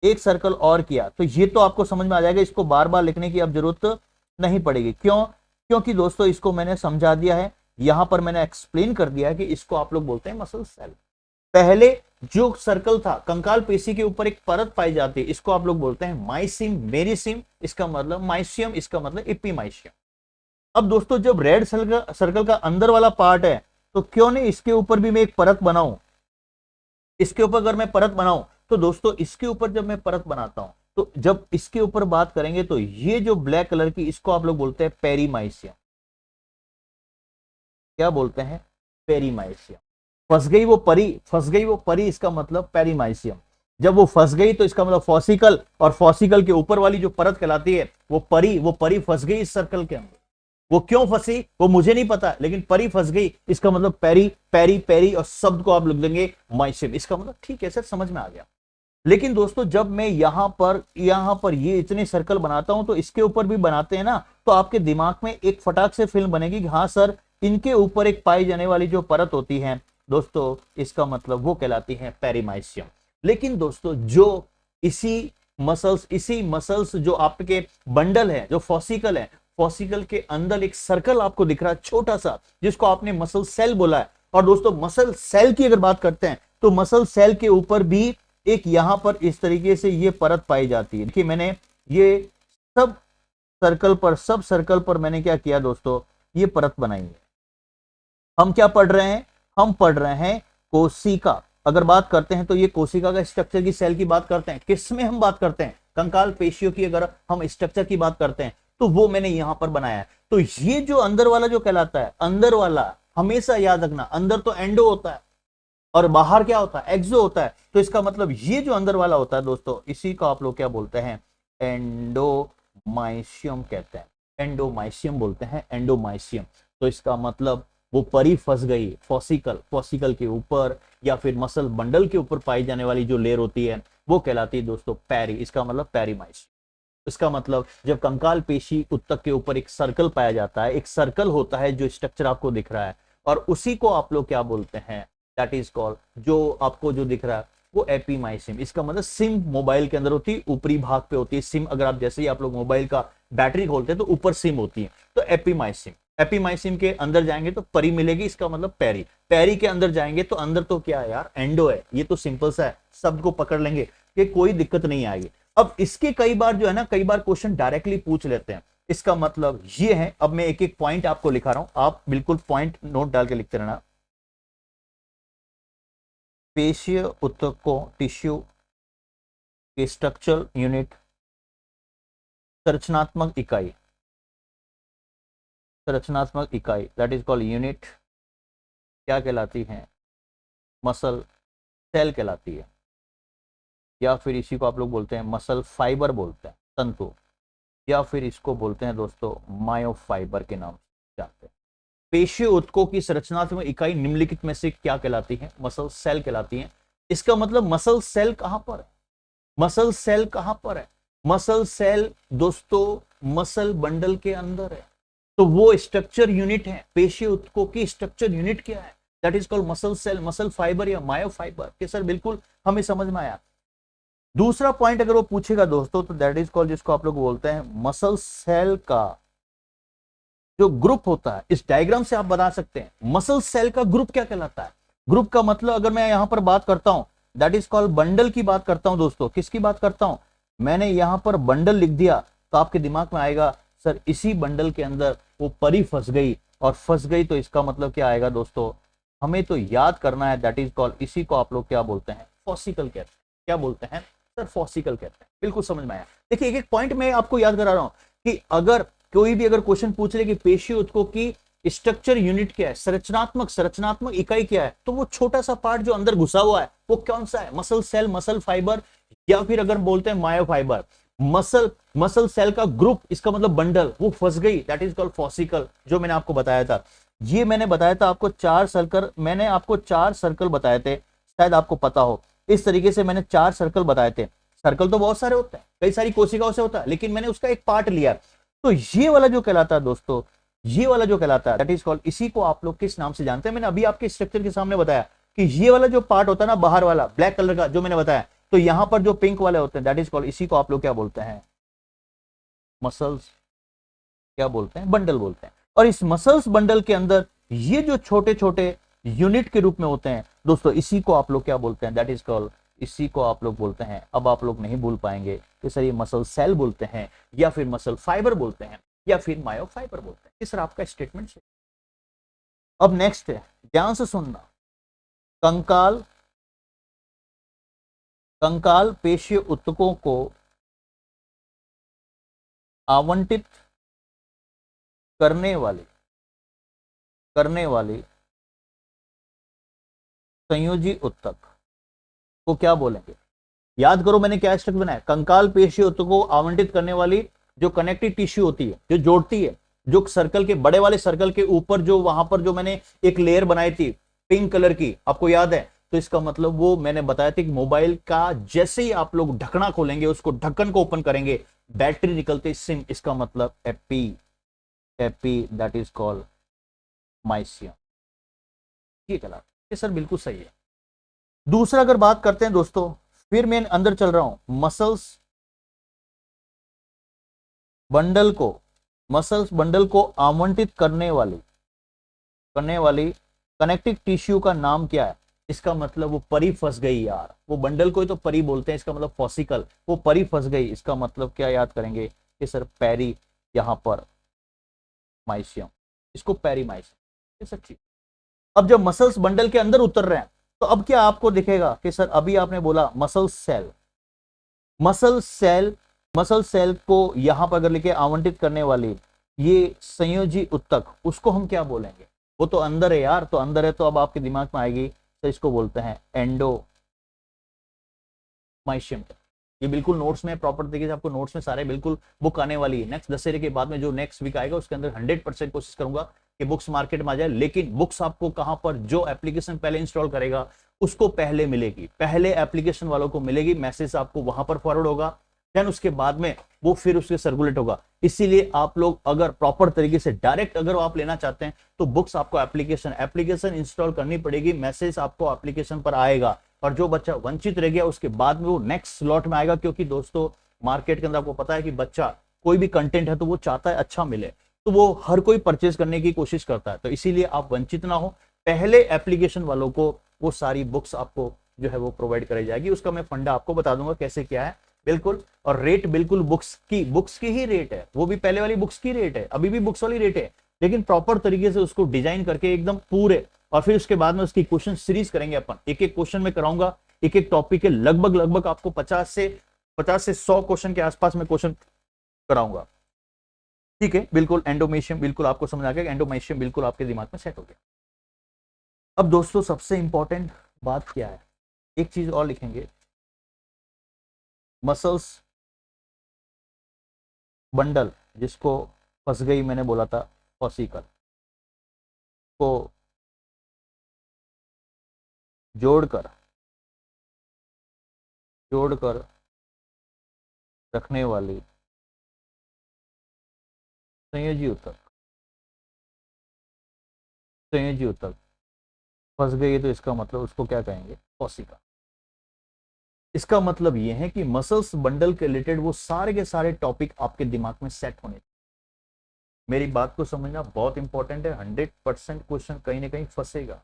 एक सर्कल और किया। तो ये तो आपको समझ में आ जाएगा, इसको बार बार लिखने की अब जरूरत नहीं पड़ेगी। क्यों? क्योंकि दोस्तों इसको मैंने समझा दिया है, यहां पर मैंने एक्सप्लेन कर दिया है कि इसको आप लोग बोलते हैं मसल सेल। पहले जो सर्कल था, कंकाल पेशी के ऊपर एक परत पाई जाती है, इसको आप लोग बोलते हैं माइसिम मेरिसिम, इसका मतलब माइसियम, इसका मतलब इपीमाइसियम। अब दोस्तों जब रेड सर्कल का अंदर वाला पार्ट है, तो क्यों नहीं इसके ऊपर भी मैं एक परत बनाऊं। इसके ऊपर अगर मैं परत बनाऊं तो दोस्तों इसके ऊपर जब मैं परत बनाता हूं, तो जब इसके ऊपर बात करेंगे तो ये जो ब्लैक कलर की, इसको आप लोग बोलते हैं पेरीमाइसियम। क्या बोलते हैं? पेरीमाइसियम। फंस गई वो परी, फंस गई वो परी, इसका मतलब पेरीमाइसियम। जब वो फंस गई तो इसका मतलब फॉसिकल, और फॉसिकल के ऊपर वाली जो परत कहलाती है वो परी फंस गई इस सर्कल के अंदर। वो क्यों फंसी वो मुझे नहीं पता, लेकिन परी फंस गई, इसका मतलब पेरी पेरी पेरी, और शब्द को आप लिख देंगे माइसियम। इसका मतलब ठीक है सर, समझ में आ गया। लेकिन दोस्तों जब मैं यहां पर ये इतने सर्कल बनाता हूं, तो इसके ऊपर भी बनाते हैं ना, तो आपके दिमाग में एक फटाक से फिल्म बनेगी कि हाँ सर, इनके ऊपर एक पाई जाने वाली जो परत होती है दोस्तों, इसका मतलब वो कहलाती है पेरीमाइसियम। लेकिन दोस्तों जो इसी मसल्स जो आपके बंडल है, जो फॉसिकल है, फॉसिकल के अंदर एक सर्कल आपको दिख रहा है छोटा सा, जिसको आपने मसल सेल बोला है। और दोस्तों मसल सेल की अगर बात करते हैं, तो मसल सेल के ऊपर भी एक यहां पर इस तरीके से ये परत पाई जाती है। देखिए मैंने ये सब सर्कल पर मैंने क्या किया दोस्तों, ये परत बनाई है। हम क्या पढ़ रहे हैं? हम पढ़ रहे हैं कोशिका। अगर बात करते हैं तो ये कोशिका का स्ट्रक्चर की सेल की बात करते हैं। किसमें हम बात करते हैं? कंकाल पेशियों की अगर हम स्ट्रक्चर की बात करते हैं, तो वो मैंने यहां पर बनाया है। तो ये जो अंदर वाला जो कहलाता है, अंदर वाला हमेशा याद रखना, अंदर तो एंडो होता है और बाहर क्या होता है? एक्सो होता है। तो इसका मतलब ये जो अंदर वाला होता है दोस्तों, इसी को आप लोग क्या बोलते हैं? एंडोमाइसियम कहते हैं, एंडोमाइसियम बोलते हैं, एंडोमाइसियम। तो इसका मतलब वो परी फंस गई फॉसिकल के ऊपर, या फिर मसल बंडल के ऊपर पाई जाने वाली जो लेयर होती है, वो कहलाती है दोस्तों पेरी, इसका मतलब पेरीमाइसियम। इसका मतलब जब कंकाल पेशी उत्तक के ऊपर एक सर्कल पाया जाता है, एक सर्कल होता है जो स्ट्रक्चर आपको दिख रहा है, और उसी को आप लोग क्या बोलते हैं? दैट इज कॉल्ड, जो आपको जो दिख रहा है वो एपीमाइसियम। इसका मतलब सिम मोबाइल के अंदर होती है, ऊपरी भाग पे होती है सिम। अगर आप जैसे ही आप लोग मोबाइल का बैटरी खोलते हैं तो ऊपर सिम होती है, तो एपीमाइसियम। एपीमाइसियम के अंदर जाएंगे तो परी मिलेगी, इसका मतलब पेरी। पेरी के अंदर जाएंगे तो अंदर तो क्या है यार? एंडो है। ये तो सिंपल सा है, शब्द को पकड़ लेंगे कि कोई दिक्कत नहीं आएगी। अब इसके कई बार जो है ना, कई बार क्वेश्चन डायरेक्टली पूछ लेते हैं। इसका मतलब ये है, अब मैं एक एक पॉइंट आपको लिखा रहा हूं, आप बिल्कुल पॉइंट नोट डाल के लिखते रहना। पेशीय ऊतकों टिश्यू के स्ट्रक्चरल यूनिट, संरचनात्मक इकाई, संरचनात्मक इकाई दैट इज कॉल्ड यूनिट, क्या कहलाती है? मसल सेल कहलाती है, या फिर इसी को आप लोग बोलते हैं मसल फाइबर बोलते हैं, तंतु, या फिर इसको बोलते हैं दोस्तों मायोफाइबर के नाम से जानते हैं। पेशीय ऊतकों की संरचनात्मक इकाई निम्नलिखित में से क्या कहलाती है? मसल सेल कहलाती है। इसका मतलब मसल सेल कहां पर है? मसल सेल कहां पर है? मसल सेल दोस्तों मसल बंडल के अंदर है। तो वो स्ट्रक्चर यूनिट है। पेशीय ऊतकों की स्ट्रक्चर यूनिट क्या है? That is called muscle cell, muscle fibre या मायोफाइबर। के सर बिल्कुल हमें समझ में आया। दूसरा पॉइंट अगर वो पूछेगा दोस्तों, तो दैट इज कॉल्ड, जिसको आप लोग बोलते हैं मसल सेल का जो ग्रुप होता है। इस डायग्राम से आप बता सकते हैं मसल सेल का ग्रुप क्या कहलाता है। ग्रुप का मतलब अगर मैं यहां पर बात करता हूं, दैट इज कॉल्ड बंडल की बात करता हूं दोस्तों। किसकी बात करता हूं? मैंने यहां पर बंडल लिख दिया, तो आपके दिमाग में आएगा सर इसी बंडल के अंदर वो परी फंस गई, और फंस गई तो इसका मतलब क्या आएगा दोस्तों? हमें तो याद करना है, दैट इज कॉल्ड, इसी को आप लोग क्या बोलते हैं? फॉसिकल कहते हैं। क्या बोलते हैं सर? फॉसिकल कहते हैं। बिल्कुल समझ में आया। देखिए एक एक पॉइंट मैं आपको याद करा रहा हूं कि अगर कोई भी अगर क्वेश्चन पूछ ले कि पेशीय ऊतकों की स्ट्रक्चर यूनिट क्या है, संरचनात्मक इकाई क्या है, तो वो छोटा सा पार्ट जो अंदर घुसा हुआ है वो कौन सा है, मसल सेल, मसल फाइबर, या फिर अगर बोलते हैं मायोफाइबर। मसल सेल का ग्रुप, इसका मतलब बंडल, वो फंस गई, दैट इज कॉल्ड फॉसिकल, जो मैंने आपको बताया था। ये मैंने बताया था आपको 4 सर्कल, मैंने आपको 4 सर्कल बताए थे, शायद आपको पता हो। इस तरीके से मैंने 4 सर्कल बताए थे। सर्कल तो बहुत सारे होते हैं, कई सारी कोशिकाओं से होता है, लेकिन मैंने उसका एक पार्ट लिया। तो ये वाला जो कहलाता है दोस्तों, ये वाला जो कहलाता है दैट इज कॉल्ड, इसी को आप लोग किस नाम से जानते हैं, मैंने अभी आपके स्ट्रक्चर के सामने बताया कि ये वाला जो पार्ट होता है ना बाहर वाला ब्लैक कलर का, जो मैंने बताया, तो यहां पर जो पिंक वाले होते हैं दैट इज कॉल्ड, इसी को आप लोग क्या बोलते हैं, मसल्स, क्या बोलते हैं, बंडल बोलते हैं। और इस मसल्स बंडल के अंदर ये जो छोटे छोटे यूनिट के रूप में होते हैं दोस्तों, इसी को आप लोग क्या बोलते हैं, दैट इज कॉल्ड, इसी को आप लोग बोलते हैं, अब आप लोग नहीं भूल पाएंगे कि सर ये मसल सेल बोलते हैं, या फिर मसल फाइबर बोलते हैं, या फिर मायोफाइबर बोलते हैं। ये सर आपका स्टेटमेंट है। अब नेक्स्ट है, ध्यान से सुनना, कंकाल, कंकाल पेशीय ऊतकों को आवंटित करने वाली संयोजी ऊतक को क्या बोलेंगे? याद करो मैंने क्या स्ट्रक्चर बनाया, कंकाल पेशी ऊतकों को आवंटित करने वाली जो कनेक्टिव टिश्यू होती है, जो जोड़ती है, जो सर्कल के बड़े वाले सर्कल के ऊपर जो वहां पर जो मैंने एक लेयर बनाई थी पिंक कलर की, आपको याद है? तो इसका मतलब वो मैंने बताया था कि मोबाइल का जैसे ही आप लोग ढकना खोलेंगे, उसको ढक्कन को ओपन करेंगे, बैटरी निकलते सिम, इसका मतलब एपी दैट इज कॉल्ड माइसियम। ये कहलाता है। सर बिल्कुल सही है। दूसरा अगर बात करते हैं दोस्तों, फिर मैं अंदर चल रहा हूं, मसल्स बंडल को आवंटित करने वाली कनेक्टिव टिश्यू का नाम क्या है? इसका मतलब वो परी फंस गई यार, वो बंडल को ही तो परी बोलते हैं, इसका मतलब फॉसिकल, वो परी फंस गई, इसका मतलब क्या याद करेंगे कि सर पेरी, यहां पर माइसियम, इसको पेरी माइसियम, ये सब चीज। अब जब मसल्स बंडल के अंदर उतर रहे हैं, तो अब क्या आपको दिखेगा कि सर अभी आपने बोला मसल सेल को यहां पर अगर लिखे आवंटित करने वाली ये संयोजी ऊतक, उसको हम क्या बोलेंगे? वो तो अंदर है यार, तो अंदर है, तो अब आपके दिमाग में आएगी, तो इसको बोलते हैं एंडोमाइसियम। ये बिल्कुल नोट्स में प्रॉपर तरीके से आपको नोट्स में सारे बिल्कुल बुक आने वाली है। नेक्स्ट दशहरे के बाद में जो नेक्स्ट वीक आएगा उसके अंदर 100% कोशिश करूंगा कि बुक्स मार्केट में आ जाए। लेकिन बुक्स आपको कहां पर, जो एप्लीकेशन पहले इंस्टॉल करेगा उसको पहले मिलेगी, पहले एप्लीकेशन वालों को मिलेगी, मैसेज आपको वहां पर फॉरवर्ड होगा, देन उसके बाद में वो फिर उसके सर्कुलेट होगा। इसीलिए आप लोग अगर प्रॉपर तरीके से डायरेक्ट अगर आप लेना चाहते हैं तो बुक्स आपको एप्लीकेशन इंस्टॉल करनी पड़ेगी, मैसेज आपको एप्लीकेशन पर आएगा, और जो बच्चा वंचित रह गया उसके बाद में वो नेक्स्ट स्लॉट में आएगा। क्योंकि दोस्तों मार्केट के अंदर आपको पता है कि बच्चा कोई भी कंटेंट है तो वो चाहता है अच्छा मिले, तो वो हर कोई परचेज करने की कोशिश करता है, तो इसीलिए आप वंचित ना हो, पहले एप्लीकेशन वालों को वो सारी बुक्स आपको जो है वो प्रोवाइड कराई जाएगी। उसका मैं फंडा आपको बता दूंगा कैसे क्या है बिल्कुल, और रेट बिल्कुल बुक्स की ही रेट है, वो भी पहले वाली बुक्स की रेट है, अभी भी बुक्स वाली रेट है, लेकिन प्रॉपर तरीके से उसको डिजाइन करके एकदम पूरे, और फिर उसके बाद में उसकी क्वेश्चन सीरीज करेंगे अपन, एक एक क्वेश्चन में कराऊंगा, एक एक टॉपिक के लगभग आपको 50 से 100 क्वेश्चन के आसपास में क्वेश्चन कराऊंगा। ठीक है, बिल्कुल एंडोमेशियम बिल्कुल आपको समझ आ गया, एंडोमेशियम बिल्कुल आपके दिमाग में सेट हो गया। अब दोस्तों सबसे इंपॉर्टेंट बात क्या है, एक चीज और लिखेंगे, मसल्स बंडल जिसको फंस गई मैंने बोला था फॉसिकल, को जोड़कर रखने वाली संयोजी ऊतक फंस गई, तो इसका मतलब उसको क्या कहेंगे? फॉसिकल। इसका मतलब यह है कि मसल्स बंडल के रिलेटेड वो सारे के सारे टॉपिक आपके दिमाग में सेट होने। मेरी बात को समझना बहुत इंपॉर्टेंट है, 100% क्वेश्चन कहीं ना कहीं फंसेगा।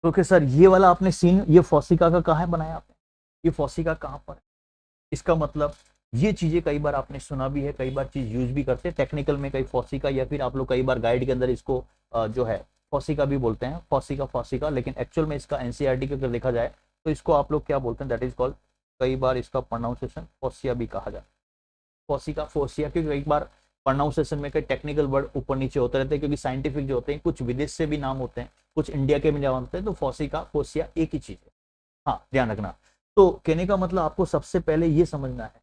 तो सर ये वाला आपने सीन, ये फॉसिका का कहाँ है बनाया आपने, ये फॉसिका कहाँ पर है? इसका मतलब ये चीजें कई बार आपने सुना भी है, कई बार चीज यूज भी करते हैं टेक्निकल में, कई फॉसिका, या फिर आप लोग कई बार गाइड के अंदर इसको जो है फॉसिका भी बोलते हैं, फॉसिका, लेकिन एक्चुअल में इसका एनसीईआरटी के अगर देखा जाए तो इसको आप लोग क्या बोलते हैं, दैट इज कॉल्ड, कई बार इसका प्रोनाउंसिएशन फॉसिया भी कहा जाता है, फोसिया, क्योंकि कई बार प्रोनाउंसिएशन में कई टेक्निकल वर्ड ऊपर नीचे होते रहते हैं, क्योंकि साइंटिफिक जो होते हैं कुछ विदेश से भी नाम होते हैं, कुछ इंडिया के भी नाम होते हैं, तो फोसिका फोसिया एक ही चीज है। हाँ ध्यान रखना। तो कहने का मतलब आपको सबसे पहले ये समझना है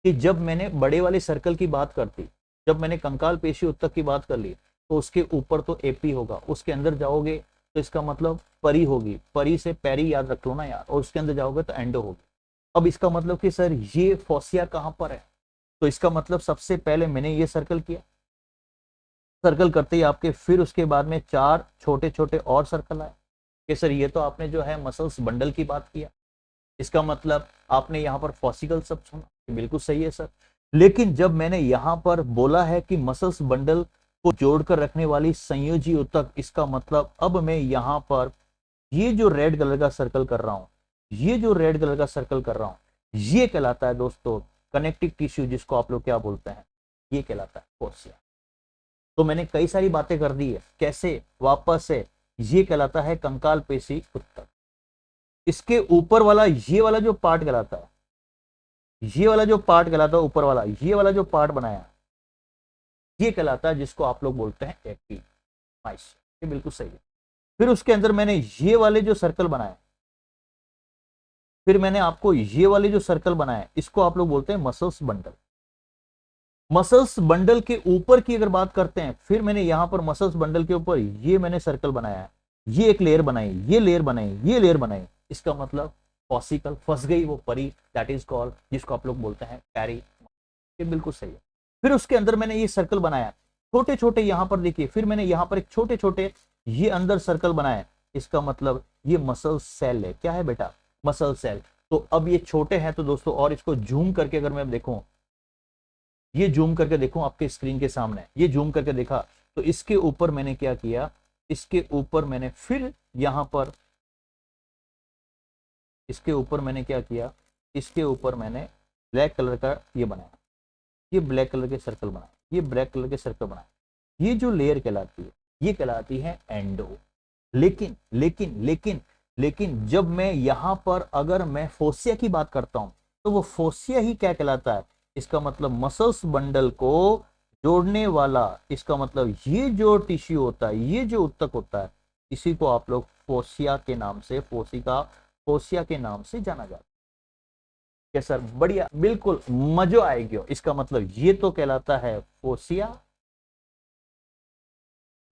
कि जब मैंने बड़े वाले सर्कल की बात करती, जब मैंने कंकाल पेशी उत्तक की बात कर ली, तो उसके ऊपर तो एपी होगा, उसके अंदर जाओगे तो इसका मतलब परी होगी, परी से पैरी याद रख लो ना यार, और उसके अंदर जाओगे तो एंडो होगी। अब इसका मतलब कि सर ये फोसिया कहां पर है, तो इसका मतलब सबसे पहले मैंने ये सर्कल किया, सर्कल करते ही आपके फिर उसके बाद में 4 छोटे छोटे और सर्कल आए कि सर ये तो आपने जो है मसल्स बंडल की बात किया, इसका मतलब आपने यहाँ पर फॉसिकल सब सुना, बिल्कुल सही है सर। लेकिन जब मैंने यहाँ पर बोला है कि मसल्स बंडल को जोड़कर रखने वाली संयोजी ऊतक, इसका मतलब अब मैं यहाँ पर ये जो रेड कलर का सर्कल कर रहा हूँ, ये जो रेड कलर का सर्कल कर रहा हूँ, ये कहलाता है दोस्तों कनेक्टिव टिश्यू, जिसको आप लोग क्या बोलते हैं, ये कहलाता है फोसिया। तो मैंने कई सारी बातें कर दी है, कैसे वापस से, ये कहलाता है कंकाल पेशी ऊतक। इसके ऊपर वाला ये वाला जो पार्ट कहलाता है, ये वाला जो पार्ट कहलाता है ऊपर वाला, ये वाला जो पार्ट बनाया, ये कहलाता है जिसको आप लोग बोलते हैं एपीमाइस। ये बिल्कुल सही है। फिर उसके अंदर मैंने ये वाले जो सर्कल बनाए, फिर मैंने आपको ये वाले जो सर्कल बनाए, इसको आप लोग बोलते हैं मसल्स बंडल। मसल्स बंडल के ऊपर की अगर बात करते हैं, फिर मैंने यहां पर मसल्स बंडल के ऊपर ये मैंने सर्कल बनाया है, ये एक लेयर बनाई, ये लेयर बनाई, ये लेयर बनाई, इसका मतलब फॉसिकल फंस गई वो परी, दैट इज कॉल्ड, जिसको आप लोग बोलते हैं पैरी। ये बिल्कुल सही है। फिर उसके अंदर मैंने ये सर्कल बनाया, छोटे छोटे यहां पर देखिए, फिर मैंने यहां पर एक छोटे छोटे ये अंदर सर्कल बनाए, इसका मतलब ये मसल सेल है। क्या है बेटा, मसल सेल। तो अब ये छोटे हैं तो दोस्तों, और इसको जूम करके अगर मैं देखूं, ये जूम करके देखूं आपके स्क्रीन के सामने, ये जूम करके देखा, तो इसके ऊपर मैंने क्या किया, इसके ऊपर मैंने फिर यहां पर, इसके ऊपर मैंने क्या किया, इसके ऊपर मैंने ब्लैक कलर का ये बनाया, ये ब्लैक कलर के सर्कल बनाए, ये ब्लैक कलर के सर्कल बनाए। ये जो लेयर कहलाती है, ये कहलाती है एंडो। लेकिन लेकिन लेकिन लेकिन जब मैं यहां पर अगर मैं फोसिया की बात करता हूं, तो वो फोसिया ही क्या कहलाता है, इसका मतलब मसल्स बंडल को जोड़ने वाला, इसका मतलब ये जो टिश्यू होता है, ये जो ऊतक होता है, इसी को आप लोग फोसिया के नाम से, फोसिया के नाम से जाना जाता है। क्या सर, बढ़िया, बिल्कुल मजा आएगी। इसका मतलब ये तो कहलाता है फोसिया,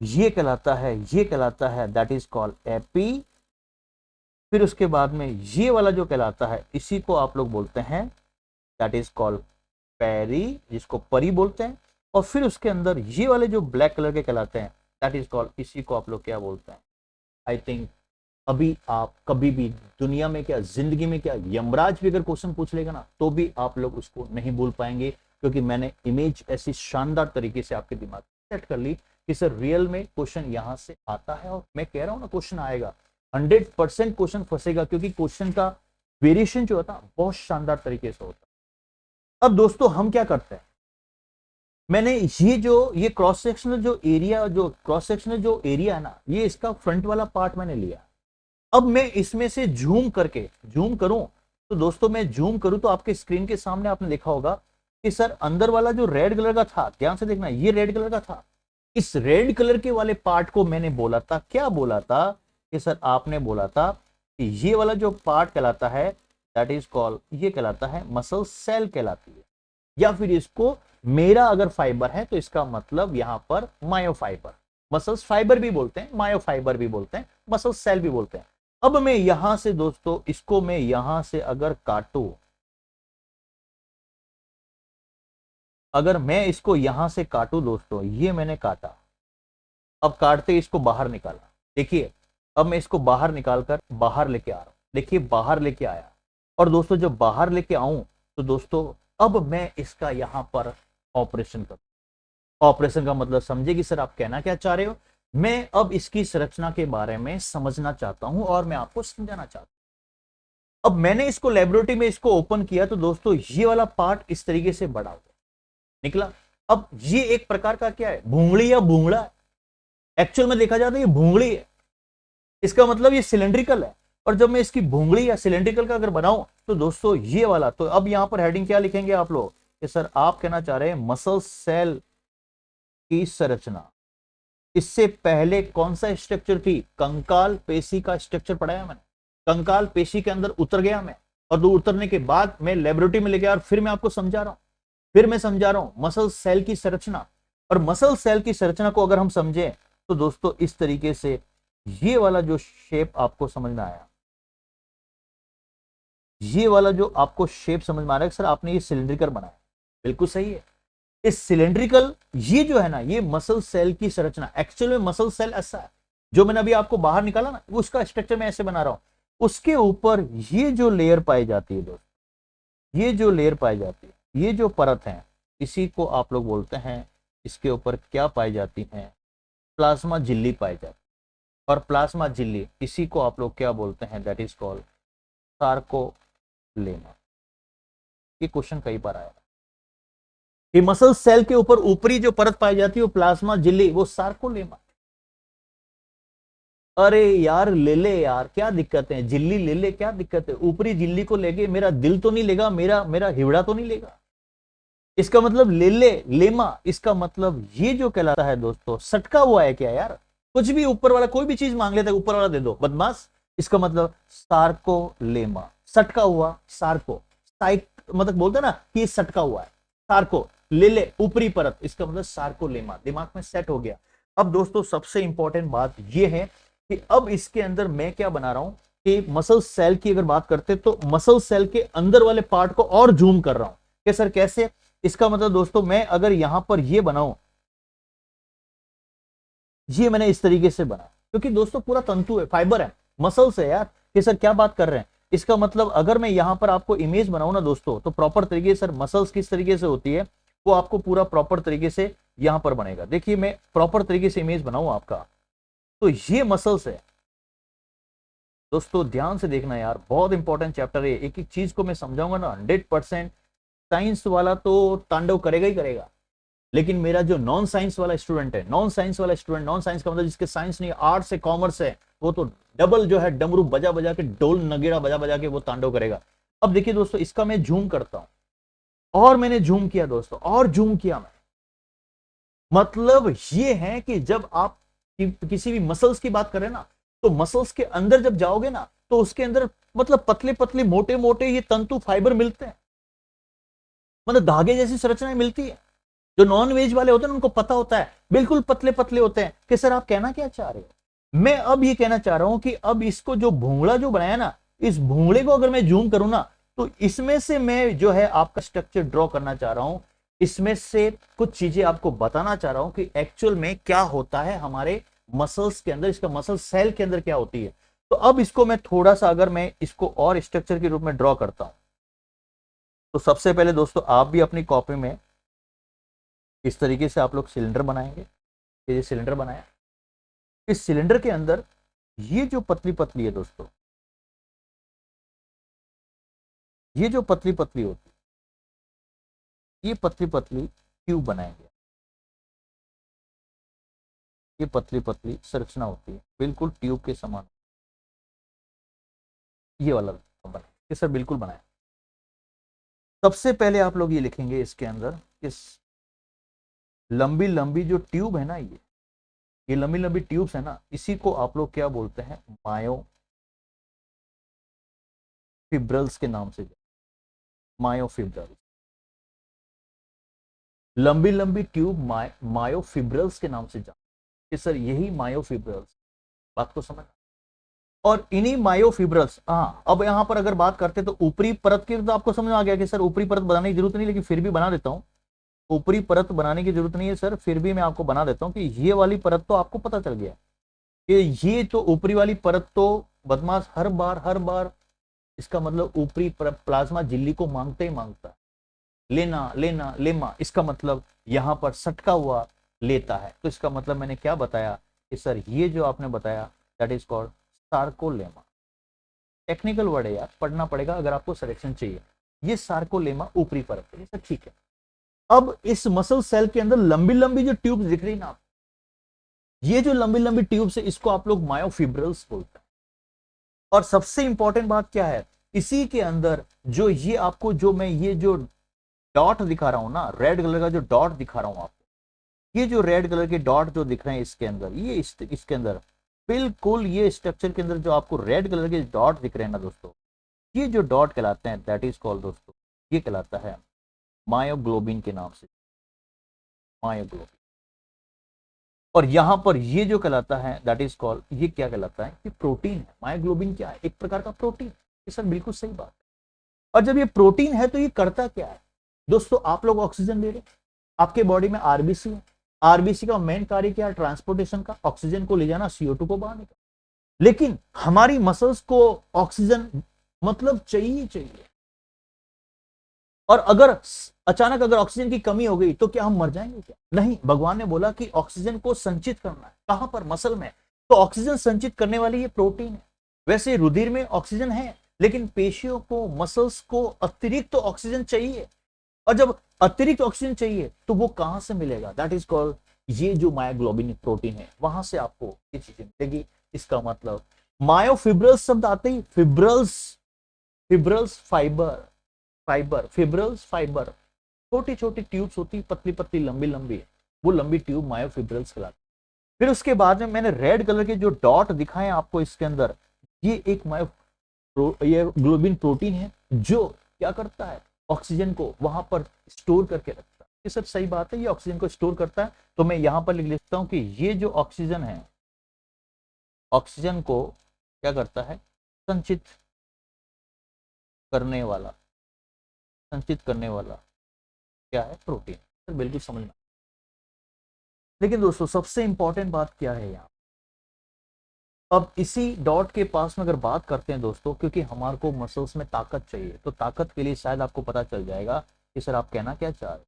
ये कहलाता है दैट इज कॉल्ड एपी। फिर उसके बाद में ये वाला जो कहलाता है, इसी को आप लोग बोलते हैं दैट इज कॉल्ड पेरी, जिसको परी बोलते हैं। और फिर उसके अंदर ये वाले जो ब्लैक कलर के कहलाते हैं, दैट इज कॉल्ड, इसी को आप लोग क्या बोलते हैं, आई थिंक अभी आप कभी भी दुनिया में, क्या जिंदगी में, क्या यमराज भी अगर क्वेश्चन पूछ लेगा ना, तो भी आप लोग उसको नहीं भूल पाएंगे, क्योंकि मैंने इमेज ऐसी शानदार तरीके से आपके दिमाग में सेट कर ली कि सर रियल में क्वेश्चन यहां से आता है। और मैं कह रहा हूं ना, क्वेश्चन आएगा 100% क्वेश्चन फंसेगा, क्योंकि क्वेश्चन का वेरिएशन जो होता है बहुत शानदार तरीके से होता है। अब दोस्तों हम क्या करते हैं, मैंने ये क्रॉस सेक्शनल जो एरिया है ना, ये इसका फ्रंट वाला पार्ट मैंने लिया। अब मैं इसमें से जूम करूं, तो दोस्तों मैं जूम करूं तो आपके स्क्रीन के सामने आपने देखा होगा कि सर अंदर वाला जो रेड कलर का था, ध्यान से देखना, ये रेड कलर का था। इस रेड कलर के वाले पार्ट को मैंने बोला था, क्या बोला था कि सर आपने बोला था कि ये वाला जो पार्ट कहलाता है दैट इज कॉल्ड, ये कहलाता है मसल सेल कहलाती है, या फिर इसको मेरा अगर फाइबर है तो इसका मतलब यहां पर मायोफाइबर, मसल्स फाइबर भी बोलते हैं, मायोफाइबर भी बोलते हैं, मसल सेल भी बोलते हैं। अब मैं यहां से दोस्तों, इसको मैं यहां से अगर काटूं, अगर मैं इसको यहां से काटूं दोस्तों, ये मैंने काटा, अब काटते इसको बाहर निकाला, देखिए अब मैं इसको बाहर निकालकर बाहर लेके आ रहा हूं, देखिए बाहर लेके आया। और दोस्तों जब बाहर लेके आऊं तो दोस्तों अब मैं इसका यहां पर ऑपरेशन करूं। ऑपरेशन का मतलब समझे कि सर आप कहना क्या चाह रहे हो, मैं अब इसकी संरचना के बारे में समझना चाहता हूं और मैं आपको समझाना चाहता हूं। अब मैंने इसको लेबोरेटरी में इसको ओपन किया तो दोस्तों ये वाला पार्ट इस तरीके से बड़ा हुआ निकला। अब ये एक प्रकार का क्या है, भूंगड़ी या भूंगड़ा है। एक्चुअल में देखा जाता है ये भूंगड़ी है, इसका मतलब ये सिलेंड्रिकल है। और जब मैं इसकी भूंगड़ी या सिलेंड्रिकल का अगर बनाऊं तो दोस्तों ये वाला, तो अब यहां पर हेडिंग क्या लिखेंगे आप लोग कि सर आप कहना चाह रहे हैं मसल सेल की संरचना, इससे पहले कौन सा स्ट्रक्चर थी? कंकाल पेशी का स्ट्रक्चर पढ़ाया मैंने। कंकाल पेशी के अंदर उतर गया मैं, और उतरने के बाद मैं लेबोरेटरी में ले गया और फिर मैं आपको समझा रहा हूं, मसल सेल की संरचना। और मसल सेल की संरचना को अगर हम समझें तो दोस्तों इस तरीके से ये वाला जो शेप आपको समझ में आया, ये वाला जो आपको शेप समझ में आ रहा है सर आपने ये सिलिंड्रिकल बनाया, बिल्कुल सही है। इस सिलिंड्रिकल ये जो है ना, ये मसल सेल की संरचना। एक्चुअल में मसल सेल ऐसा है, जो मैंने अभी आपको बाहर निकाला ना, उसका स्ट्रक्चर मैं ऐसे बना रहा हूं। उसके ऊपर ये जो लेयर पाई जाती है दोस्तों, ये जो लेयर पाई जाती है, ये जो परत है, इसी को आप लोग बोलते हैं, इसके ऊपर क्या पाई जाती है? प्लाज्मा झिल्ली पाई जाती है। और प्लाज्मा झिल्ली, इसी को आप लोग क्या बोलते हैं? That is called sarcolemma. ये क्वेश्चन कई बार आया कि मसल सेल के ऊपर ऊपरी जो परत पाई जाती है वो प्लाज्मा झिल्ली, वो सार्कोलेमा। अरे यार ले ले यार, क्या दिक्कत है? झिल्ली ले ले, क्या दिक्कत है? ऊपरी झिल्ली को लेके मेरा दिल तो नहीं लेगा, मेरा हिवड़ा तो नहीं लेगा। इसका मतलब ले ले, लेमा, इसका मतलब ये जो कहलाता है दोस्तों, सटका हुआ है क्या यार? कुछ भी ऊपर वाला कोई भी चीज मांग लेता है, ऊपर वाला दे दो, बदमाश। इसका मतलब सार्कोलेमा, सटका हुआ। सार्को साइक मतलब बोलते हैं ना कि सटका हुआ है। सार्को ले ले, ऊपरी परत, इसका मतलब सार्कोलेमा। दिमाग में सेट हो गया। अब दोस्तों सबसे इंपॉर्टेंट बात यह है कि अब इसके अंदर मैं क्या बना रहा हूं कि मसल सेल की अगर बात करते तो मसल सेल के अंदर वाले पार्ट को और जूम कर रहा हूं कि सर कैसे? इसका मतलब दोस्तों मैं अगर यहां पर ये बनाऊं, ये मैंने इस तरीके से बनाया, क्योंकि दोस्तों पूरा तंतु है, फाइबर है, मसल्स है यार। कि सर क्या बात कर रहे हैं? इसका मतलब अगर मैं यहां पर आपको इमेज बनाऊं ना दोस्तों, तो प्रॉपर तरीके से सर मसल्स किस तरीके से होती है वो आपको पूरा प्रॉपर तरीके से यहां पर बनेगा। देखिए मैं प्रॉपर तरीके से इमेज बनाऊं आपका, तो ये मसल्स है दोस्तों। ध्यान से देखना यार, बहुत इंपॉर्टेंट चैप्टर है। एक एक चीज को मैं समझाऊंगा ना 100%। साइंस वाला तो तांडव करेगा ही करेगा, लेकिन मेरा जो नॉन साइंस वाला स्टूडेंट है, नॉन साइंस का मतलब जिसके साइंस नहीं, आर्ट्स से कॉमर्स है, वो तो डबल जो है डमरू बजा बजा के, ढोल नगेड़ा बजा बजा के वो तांडव करेगा। अब देखिए दोस्तों, इसका मैं जूम करता हूं, और मैंने जूम किया दोस्तों, और जूम किया मैं। मतलब ये है कि जब आप किसी भी मसल्स की बात करें ना, तो मसल्स के अंदर जब जाओगे ना, तो उसके अंदर मतलब पतले पतले मोटे मोटे ये तंतु फाइबर मिलते हैं, मतलब धागे जैसी संरचनाएं मिलती है। जो नॉन वेज वाले होते हैं उनको पता होता है, बिल्कुल पतले पतले होते हैं। कि सर आप कहना क्या चाह रहे हो? मैं अब ये कहना चाह रहा हूं कि अब इसको जो भूंगड़ा जो बनाया ना, इस भूंगड़े को अगर मैं जूम करूं ना, तो इसमें से मैं जो है आपका स्ट्रक्चर ड्रॉ करना चाह रहा हूं। इसमें से कुछ चीजें आपको बताना चाह रहा हूं कि एक्चुअल में क्या होता है हमारे मसल्स के अंदर, इसका मसल सेल के अंदर क्या होती है। तो अब इसको मैं थोड़ा सा, अगर मैं इसको और स्ट्रक्चर के रूप में ड्रॉ करता हूं, तो सबसे पहले दोस्तों आप भी अपनी कॉपी में इस तरीके से आप लोग सिलेंडर बनाएंगे। ये सिलेंडर बनाया, इस सिलेंडर के अंदर ये जो पतली पतली है दोस्तों, ये जो पतली पतली होती है, ये पतली पतली ट्यूब बनाएंगे। ये पतली पतली संरचना होती है, बिल्कुल ट्यूब के समान। ये वाला बनाए, ये सर बिल्कुल बनाया। सबसे पहले आप लोग ये लिखेंगे इसके अंदर, इस लंबी लंबी जो ट्यूब है ना, ये लंबी लंबी ट्यूब्स है ना, इसी को आप लोग क्या बोलते हैं? मायोफिब्रल्स के नाम से। मायोफिब्रल्स, लंबी लंबी ट्यूब मायोफिब्रल्स के नाम से जान कि सर यही मायोफिब्रल्स। बात को समझ। और इन्हीं मायोफिब्रल्स, हाँ अब यहां पर अगर बात करते तो ऊपरी परत की, तो आपको समझ में आ गया कि सर ऊपरी परत बनाने की जरूरत नहीं, लेकिन फिर भी बना देता हूं। ऊपरी परत बनाने की जरूरत नहीं है सर, फिर भी मैं आपको बना देता हूं कि ये वाली परत तो आपको पता चल गया कि ये तो ऊपरी वाली परत तो बदमाश हर बार इसका मतलब ऊपरी प्लाज्मा झिल्ली को मांगते ही मांगता है। लेना लेना लेमा, इसका मतलब यहां पर सटका हुआ लेता है। तो इसका मतलब मैंने क्या बताया कि सर ये जो आपने बताया that is called sarcolemma. Technical word है यार, पढ़ना पड़ेगा अगर आपको सिलेक्शन चाहिए। ये सार्कोलेमा ऊपरी परत है, सर ठीक है। अब इस मसल सेल के अंदर लंबी लंबी जो ट्यूब दिख रही ना, ये जो लंबी लंबी ट्यूब्स है, इसको आप लोग मायोफिब्रल्स बोलते हैं। और सबसे इंपॉर्टेंट बात क्या है, इसी के अंदर जो ये आपको, जो मैं ये जो डॉट दिखा रहा हूं ना, रेड कलर का जो डॉट दिखा रहा हूं आपको, ये जो रेड कलर के डॉट जो दिख रहे हैं इसके अंदर, ये इसके अंदर बिल्कुल ये स्ट्रक्चर के अंदर जो आपको रेड कलर के डॉट दिख रहे हैं ना दोस्तों, ये जो डॉट कहलाते हैं दैट इज कॉल्ड दोस्तों, ये कहलाता है मायोग्लोबिन के नाम से, मायोग्लोबिन। और यहां पर ये जो कहलाता है दैट इज कॉल्ड, ये क्या कहलाता है, ये प्रोटीन है। मायोग्लोबिन क्या है, एक प्रकार का प्रोटीन। ये सर बिल्कुल सही बात है। और जब ये प्रोटीन है तो ये करता क्या है दोस्तों, आप लोग ऑक्सीजन ले रहे हैं, आपके बॉडी में आरबीसी है, आरबीसी का मेन कार्य क्या है, ट्रांसपोर्टेशन का, ऑक्सीजन को ले जाना, CO2 को बाहर निकालना। लेकिन हमारी मसल्स को ऑक्सीजन मतलब चाहिए चाहिए, और अगर अचानक अगर ऑक्सीजन की कमी हो गई तो क्या हम मर जाएंगे क्या? नहीं, भगवान ने बोला कि ऑक्सीजन को संचित करना है। कहां पर, मसल में। तो ऑक्सीजन संचित करने वाली ये प्रोटीन है। वैसे रुधिर में ऑक्सीजन है, लेकिन पेशियों को, मसल्स को अतिरिक्त ऑक्सीजन चाहिए, और जब अतिरिक्त ऑक्सीजन चाहिए तो वो कहां से मिलेगा, दैट इज कॉल्ड, ये जो मायोग्लोबिन प्रोटीन है वहां से आपको ये चीजें मिलेगी। इसका मतलब मायोफिब्रल्स शब्द आते ही, फिब्रल्स, फिब्रल्स फाइबर, फाइबर, फिब्रल्स फाइबर, छोटी छोटी ट्यूब्स होती, पतली पतली लंबी लंबी, वो लंबी ट्यूब मायोफिब्रल्स कहलाती। फिर उसके बाद में मैंने रेड कलर के जो डॉट दिखाए आपको इसके अंदर, ये एक ये ग्लोबिन प्रोटीन है जो क्या करता है, ऑक्सीजन को वहां पर स्टोर करके रखता है। ये सब सही बात है, ये ऑक्सीजन को स्टोर करता है। तो मैं यहां पर लिख लेता हूं कि ये जो ऑक्सीजन है, ऑक्सीजन को क्या करता है, संचित करने वाला, संचित करने वाला क्या है, प्रोटीन। तो बिल्कुल समझना। लेकिन दोस्तों सबसे इंपॉर्टेंट बात क्या है यहाँ, अब इसी डॉट के पास में अगर बात करते हैं दोस्तों, क्योंकि हमारे को मसल्स में ताकत चाहिए, तो ताकत के लिए शायद आपको पता चल जाएगा कि सर आप कहना क्या चाह रहे हैं।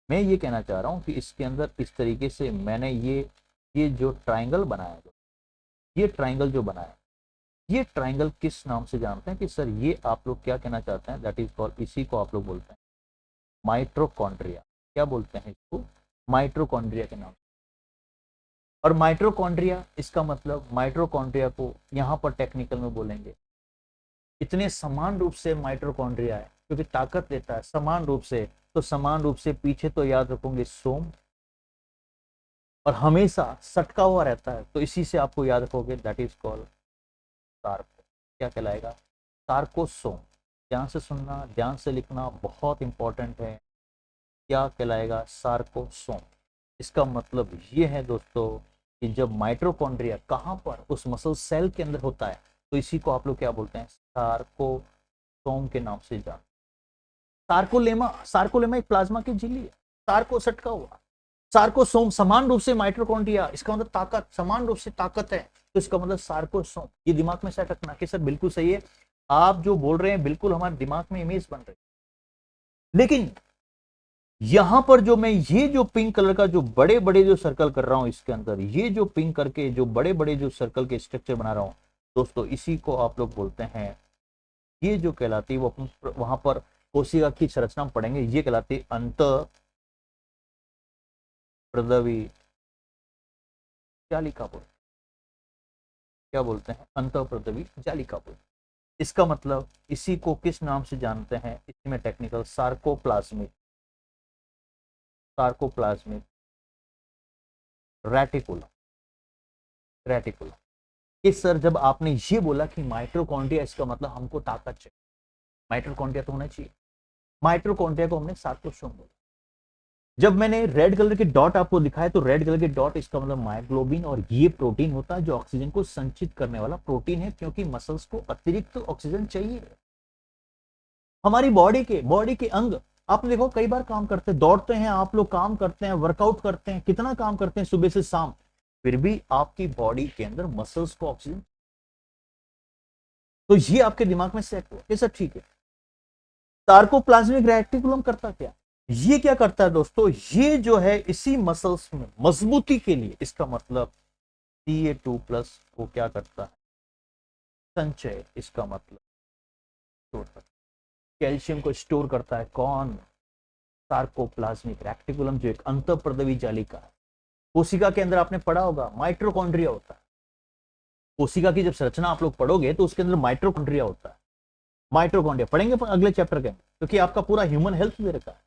मैं ये कहना चाह रहा हूँ कि इसके अंदर इस तरीके से मैंने ये जो ट्राइंगल बनाया, ये ट्राइंगल जो बनाया, ये ट्राइंगल किस नाम से जानते हैं कि सर ये आप लोग क्या कहना चाहते हैं, दैट इज कॉल्ड, इसी को आप लोग बोलते हैं माइटोकॉन्ड्रिया। क्या बोलते हैं इसको, माइटोकॉन्ड्रिया के नाम। और माइटोकॉन्ड्रिया, इसका मतलब माइटोकॉन्ड्रिया को यहाँ पर टेक्निकल में बोलेंगे, इतने समान रूप से माइटोकॉन्ड्रिया है क्योंकि ताकत देता है समान रूप से, तो समान रूप से पीछे तो याद रखोगे सोम, और हमेशा सटका हुआ रहता है, तो इसी से आपको याद रखोगे दैट इज कॉल्ड सार्को। क्या कहलाएगा, सार्कोसोम। ध्यान से सुनना, ध्यान से लिखना, बहुत इंपॉर्टेंट है। क्या कहलाएगा, सार्कोसोम। इसका मतलब ये है दोस्तों कि जब माइटोकॉन्ड्रिया कहां पर, उस मसल सेल के अंदर होता है, तो इसी को आप लोग क्या बोलते हैं, सार्कोसोम के नाम से जान। सार्कोलेमा, सार्कोलेमा एक प्लाज्मा की झिल्ली है, सार्को सटका हुआ, सार्कोसोम समान रूप से माइटोकॉन्ड्रिया, इसका मतलब ताकत, समान रूप से ताकत है, तो इसका मतलब सार्कोसोम। ये दिमाग में सेट रखना कि सर बिल्कुल सही है, आप जो बोल रहे हैं बिल्कुल हमारे दिमाग में इमेज बन रही है। लेकिन यहां पर जो मैं ये जो पिंक कलर का जो बड़े बड़े जो सर्कल कर रहा हूं इसके अंदर, ये जो पिंक करके जो बड़े बड़े जो सर्कल के स्ट्रक्चर बना रहा हूं दोस्तों, इसी को आप लोग बोलते हैं, ये जो कहलाती है, वो वहां पर कोशिका की संरचना पढ़ेंगे, ये कहलाती है अंतःप्रदवी जालिका बोलते, क्या बोलते हैं, अंतःप्रदवी जालिका बोलते। इसका मतलब इसी को किस नाम से जानते हैं, इसमें technical sarcoplasmic, sarcoplasmic reticulum, reticulum. इस सर जब आपने ये बोला कि माइटोकॉन्ड्रिया, इसका मतलब हमको ताकत चाहिए, माइटोकॉन्ड्रिया तो होना चाहिए, माइटोकॉन्ड्रिया को हमने सार्कोसोम बोला। जब मैंने रेड कलर के डॉट आपको दिखाया, तो रेड कलर के डॉट इसका मतलब मायोग्लोबिन, और ये प्रोटीन होता है जो ऑक्सीजन को संचित करने वाला प्रोटीन है, क्योंकि मसल्स को अतिरिक्त ऑक्सीजन चाहिए। हमारी बॉडी के अंग आपने देखो कई बार काम करते हैं, दौड़ते हैं आप लोग, काम करते हैं, वर्कआउट करते हैं, कितना काम करते हैं सुबह से शाम, फिर भी आपकी बॉडी के अंदर मसल्स को ऑक्सीजन, तो ये आपके दिमाग में सेट हुआ, ये सब ठीक है। सार्कोप्लाज्मिक रेटिकुलम करता क्या, ये क्या करता है दोस्तों, ये जो है इसी मसल्स में मजबूती के लिए, इसका मतलब Ca2+ को क्या करता है, संचय, इसका मतलब स्टोर करता है, कैल्शियम को स्टोर करता है कौन, सार्कोप्लाज्मिक रेटिकुलम, जो एक अंतःप्रदवी जालिका है। कोशिका के अंदर आपने पढ़ा होगा माइटोकॉन्ड्रिया होता है, कोशिका की जब संरचना आप लोग पढ़ोगे तो उसके अंदर माइटोकॉन्ड्रिया होता है, माइटोकॉन्ड्रिया पढ़ेंगे अगले चैप्टर के, क्योंकि आपका पूरा ह्यूमन हेल्थ दे रखा है।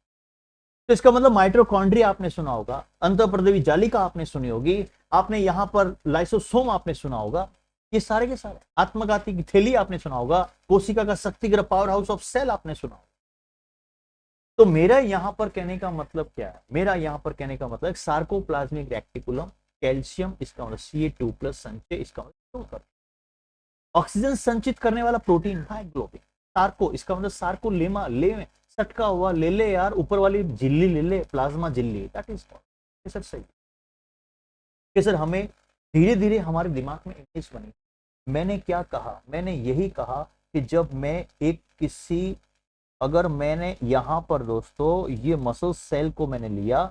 तो इसका मतलब माइटोकॉन्ड्रिया आपने सुना होगा, अंतःप्रदेवी जालिका आपने सुनी होगी, आपने यहां पर लाइसोसोम आपने सुना होगा, ये सारे के सारे आत्मघाती की थैली आपने सुना होगा, कोशिका का शक्तिग्रह पावर हाउस ऑफ सेल आपने सुना होगा। तो मेरा यहां पर कहने का मतलब क्या है, मेरा यहां पर कहने का मतलब सार्कोप्लाज्मिक रेक्टिकुलम, कैल्शियम इसका मतलब Ca2+ संचय, इसका मतलब ऑक्सीजन संचित करने वाला प्रोटीन मायोग्लोबिन, सार्को इसका मतलब सार्कोलेमा, ले में सटका हुआ, ले ले यार ऊपर वाली झिल्ली ले ले, प्लाज्मा झिल्ली, दैट इज सर सही कि सर हमें धीरे धीरे हमारे दिमाग में इमेज बनी। मैंने क्या कहा, मैंने यही कहा कि जब मैं एक किसी, अगर मैंने यहां पर दोस्तों ये मसल सेल को मैंने लिया,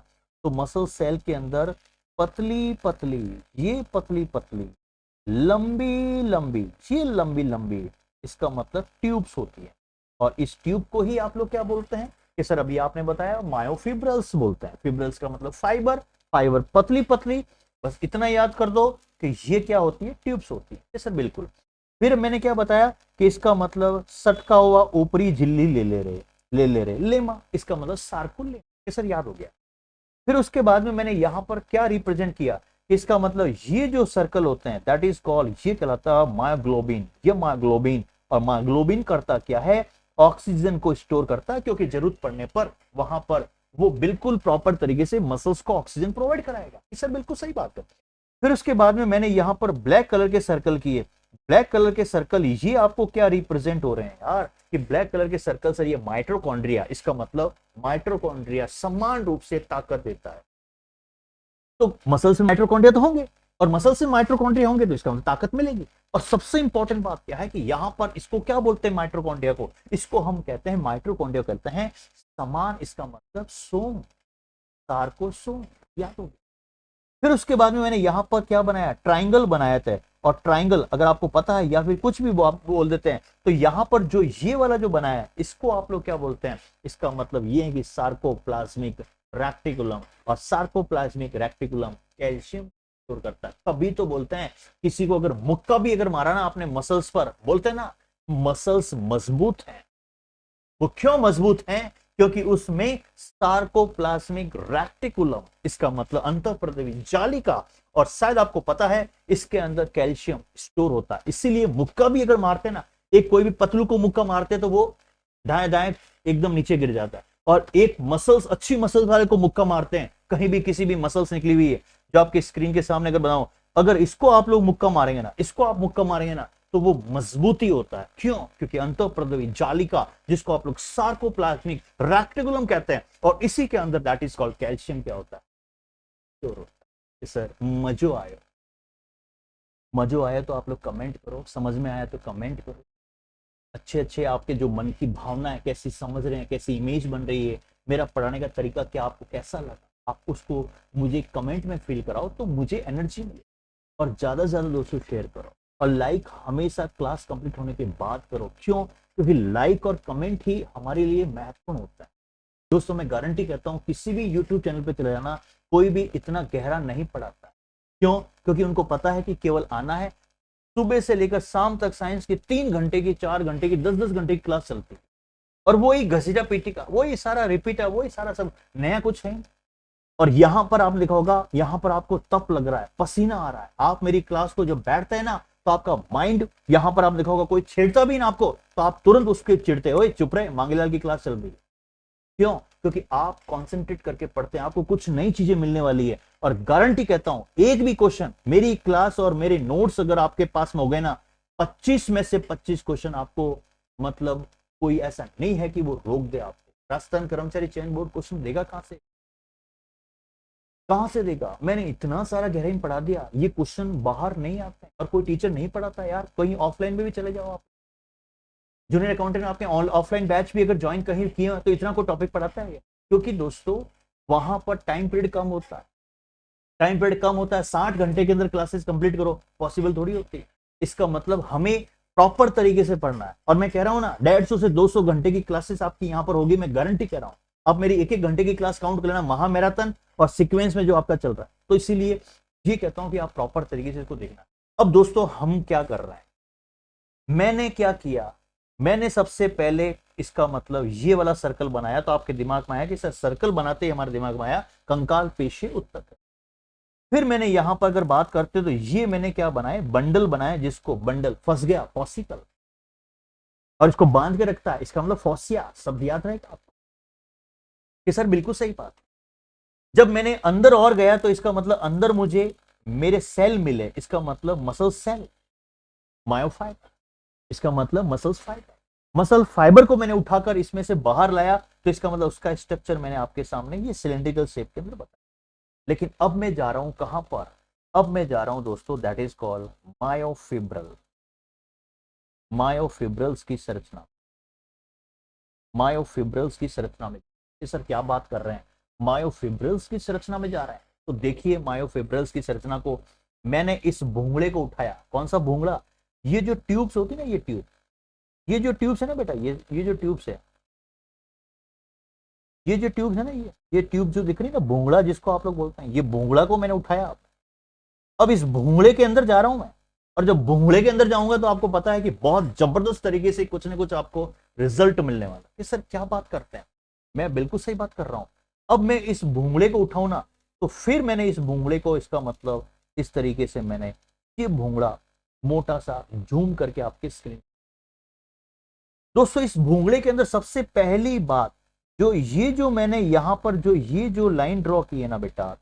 तो मसल सेल के अंदर पतली पतली, ये पतली पतली, लंबी लंबी, ये लंबी लंबी, इसका मतलब ट्यूब्स होती है। और इस ट्यूब को ही आप लोग क्या बोलते हैं कि सर अभी आपने बताया मायोफिब्रल्स बोलते हैं। फिब्रल्स का मतलब फाइबर, फाइबर पतली पतली, बस इतना याद कर दो कि ये क्या होती है, ट्यूब्स होती है सर बिल्कुल। फिर मैंने क्या बताया कि इसका मतलब सटका हुआ ऊपरी झिल्ली ले ले रहे, लेमा इसका मतलब सार्कोलेमा, सर याद हो गया। फिर उसके बाद में मैंने यहां पर क्या रिप्रेजेंट किया, इसका मतलब ये जो सर्कल होते हैं दैट इज कॉल्ड, ये कहलाता है मायोग्लोबिन, ये मायोग्लोबिन। और मायोग्लोबिन करता क्या है, ऑक्सीजन को स्टोर करता है, क्योंकि जरूरत पड़ने पर वहां पर वो बिल्कुल प्रॉपर तरीके से मसल्स को ऑक्सीजन प्रोवाइड कराएगा। सर बिल्कुल सही बात है। फिर उसके बाद में मैंने यहां पर ब्लैक कलर के सर्कल किए, ब्लैक कलर के सर्कल ये आपको क्या रिप्रेजेंट हो रहे हैं यार, कि ब्लैक कलर के सर्कल सर ये माइटोकॉन्ड्रिया, इसका मतलब माइटोकॉन्ड्रिया समान रूप से ताकत देता है। तो मसल से माइटोकॉन्ड्रिया तो होंगे, और मसल से माइटोकॉन्ड्रिया होंगे तो इसका मतलब ताकत मिलेगी। और सबसे इंपॉर्टेंट बात क्या है कि यहां पर इसको क्या बोलते हैं माइटोकॉन्ड्रिया को, इसको हम कहते हैं माइटोकॉन्ड्रिया कहते हैं समान, इसका मतलब सोम, सार्कोसोम, या तो। फिर उसके बाद में मैंने यहां पर क्या बनाया, ट्राइंगल बनाया था। और ट्राइंगल अगर आपको पता है या फिर कुछ भी आप बोल देते हैं, तो यहां पर जो ये वाला जो बनाया है इसको आप लोग क्या बोलते हैं, इसका मतलब ये है कि सार्कोप्लाज्मिक रेक्टिकुलम। और सार्कोप्लाज्मिक रेक्टिकुलम कैल्शियम स्टोर करता है। कभी तो बोलते हैं किसी को अगर मुक्का भी अगर मारा ना आपने मसल्स पर, बोलते हैं ना मसल्स मजबूत हैं। वो क्यों मजबूत हैं, क्योंकि उसमें सार्कोप्लाज्मिक रेक्टिकुलम, इसका मतलब अंतःप्रदेवी जालिका, और शायद आपको पता है इसके अंदर कैल्शियम स्टोर होता है। इसीलिए मुक्का भी अगर मारते ना, एक कोई भी पतलू को मुक्का मारते तो वो दाएं दाएं एकदम नीचे गिर जाता है। और एक मसल्स, अच्छी मसल्स वाले को मुक्का मारते हैं, कहीं भी किसी भी मसल्स निकली हुई है जो आपके स्क्रीन के सामने अगर बनाओ, अगर इसको आप लोग मुक्का मारेंगे ना, इसको आप मुक्का मारेंगे ना, तो वो मजबूती होता है। क्यों, क्योंकि अंतःप्रदेवी जालिका, जिसको आप लोग सार्कोप्लाज्मिक रेक्टिकुलम कहते हैं, और इसी के अंदर दैट इज कॉल्ड कैल्शियम क्या होता है। सर मजो आयो, मजो आया तो आप लोग कमेंट करो, समझ में आया तो कमेंट करो। अच्छे अच्छे आपके जो मन की भावना है, कैसी समझ रहे हैं, कैसी इमेज बन रही है, मेरा पढ़ाने का तरीका क्या आपको कैसा लगा, आप उसको मुझे कमेंट में फील कराओ तो मुझे एनर्जी मिले। और ज्यादा से ज्यादा दोस्तों शेयर करो, और लाइक हमेशा क्लास कंप्लीट होने के बाद करो। क्यों, क्योंकि लाइक और कमेंट ही हमारे लिए महत्वपूर्ण होता है। दोस्तों मैं गारंटी कहता हूं किसी भी यूट्यूब चैनल पे चले जाना, कोई भी इतना गहरा नहीं पढ़ाता। क्यों, क्योंकि उनको पता है कि केवल आना है, सुबह से लेकर शाम तक साइंस की 3 घंटे की, 4 घंटे की, 10-10 घंटे की क्लास चलती है, और वही घसीटा पीटी का वही सारा रिपीट है, वही सारा सब, नया कुछ है। और यहां पर आप लिखा होगा, यहां पर आपको तप लग रहा है, पसीना आ रहा है, आप मेरी क्लास को जब बैठते हैं ना, तो आपका माइंड, यहां पर आप लिखा होगा कोई छेड़ता भी ना आपको, तो आप तुरंत उसके चिढ़ते, ओए चुप रहे, मांगेलाल की क्लास चल रही है। क्यों, क्योंकि आप कंसंट्रेट करके पढ़ते हैं, आपको कुछ नई चीजें मिलने वाली है। और गारंटी कहता हूं, एक भी क्वेश्चन मेरी क्लास और मेरे नोट्स अगर आपके पास में हो गए ना, 25 में से 25 क्वेश्चन आपको, मतलब कोई ऐसा नहीं है कि वो रोक दे आपको। राजस्थान कर्मचारी चयन बोर्ड क्वेश्चन देगा कहां से, कहां से देगा। मैंने इतना सारा गहराई में पढ़ा दिया, ये क्वेश्चन बाहर नहीं आते और कोई टीचर नहीं पढ़ाता यार। कहीं ऑफलाइन में भी चले जाओ आप, जूनियर अकाउंटेंट आपने ऑफलाइन बैच भी अगर ज्वाइन कहीं किया तो इतना कोई टॉपिक पढ़ाता है, क्योंकि दोस्तों वहां पर टाइम पीरियड कम होता है, टाइम पीरियड कम होता है। 60 घंटे के अंदर क्लासेस कंप्लीट करो, पॉसिबल थोड़ी होती है। इसका मतलब हमें प्रॉपर तरीके से पढ़ना है। और मैं कह रहा हूं ना, 150 से 200 घंटे की क्लासेस आपकी यहां पर होगी, मैं गारंटी कह रहा हूं। आप मेरी एक एक घंटे की क्लास काउंट कर लेना, महामैराथन और सीक्वेंस में जो आपका चल रहा है। तो इसीलिए ये कहता हूं कि आप प्रॉपर तरीके से इसको देखना। अब दोस्तों हम क्या कर रहे हैं, मैंने क्या किया, मैंने सबसे पहले इसका मतलब ये वाला सर्कल बनाया, तो आपके दिमाग में आया कि सर सर्कल बनाते ही हमारे दिमाग में आया कंकाल पेशी उत्तक। फिर मैंने यहां पर अगर बात करते तो ये मैंने क्या बनाए, बंडल बनाया, जिसको बंडल फंस गया फॉसिकल, और इसको बांध के रखता है, इसका मतलब फॉसिया, शब्द याद रहेगा आपको कि सर बिल्कुल सही बात। जब मैंने अंदर और गया तो इसका मतलब अंदर मुझे मेरे सेल मिले, इसका मतलब मसल सेल, मायोफाइबर, इसका मतलब मसल्स फाइबर। मसल फाइबर को मैंने उठाकर इसमें से बाहर लाया, तो इसका मतलब उसका स्ट्रक्चर मैंने आपके सामने ये सिलेंड्रिकल शेप के अंदर बताया। लेकिन अब मैं जा रहा हूं कहां पर, अब मैं जा रहा हूं दोस्तों, दैट इज कॉल्ड मायोफिब्रल। मायोफिब्रल्स की संरचना, मायोफिब्रल्स की संरचना में, सर क्या बात कर रहे हैं, मायोफिब्रल्स की संरचना में जा रहे हैं। तो देखिए मायोफिब्रल्स की संरचना को मैंने इस भूंगड़े को उठाया, कौन सा भूंगड़ा, ये जो ट्यूब्स होती है ना, ये ट्यूब, ये जो ट्यूब्स है ना बेटा, ये जो ट्यूब्स है, ये जो ट्यूब्स है ना, ये ट्यूब जो दिख रही है ना, भूंगड़ा जिसको आप लोग बोलते हैं, ये भूंगड़ा को मैंने उठाया। अब इस भूंगड़े के अंदर जा रहा हूं मैं, और जब भूंगड़े के अंदर जाऊंगा तो आपको पता है कि बहुत जबरदस्त तरीके से कुछ ना कुछ आपको रिजल्ट मिलने वाला है। सर क्या बात करते हैं, मैं बिल्कुल सही बात कर रहा हूं। अब मैं इस भूंगड़े को उठाऊं ना, तो फिर मैंने इस भूंगड़े को, इसका मतलब इस तरीके से मैंने ये भूंगड़ा मोटा सा जूम करके आपके स्क्रीन, दोस्तों इस भूंगड़े के अंदर सबसे पहली बात, जो ये जो मैंने यहां पर जो ये जो लाइन ड्रॉ की है ना बेटा,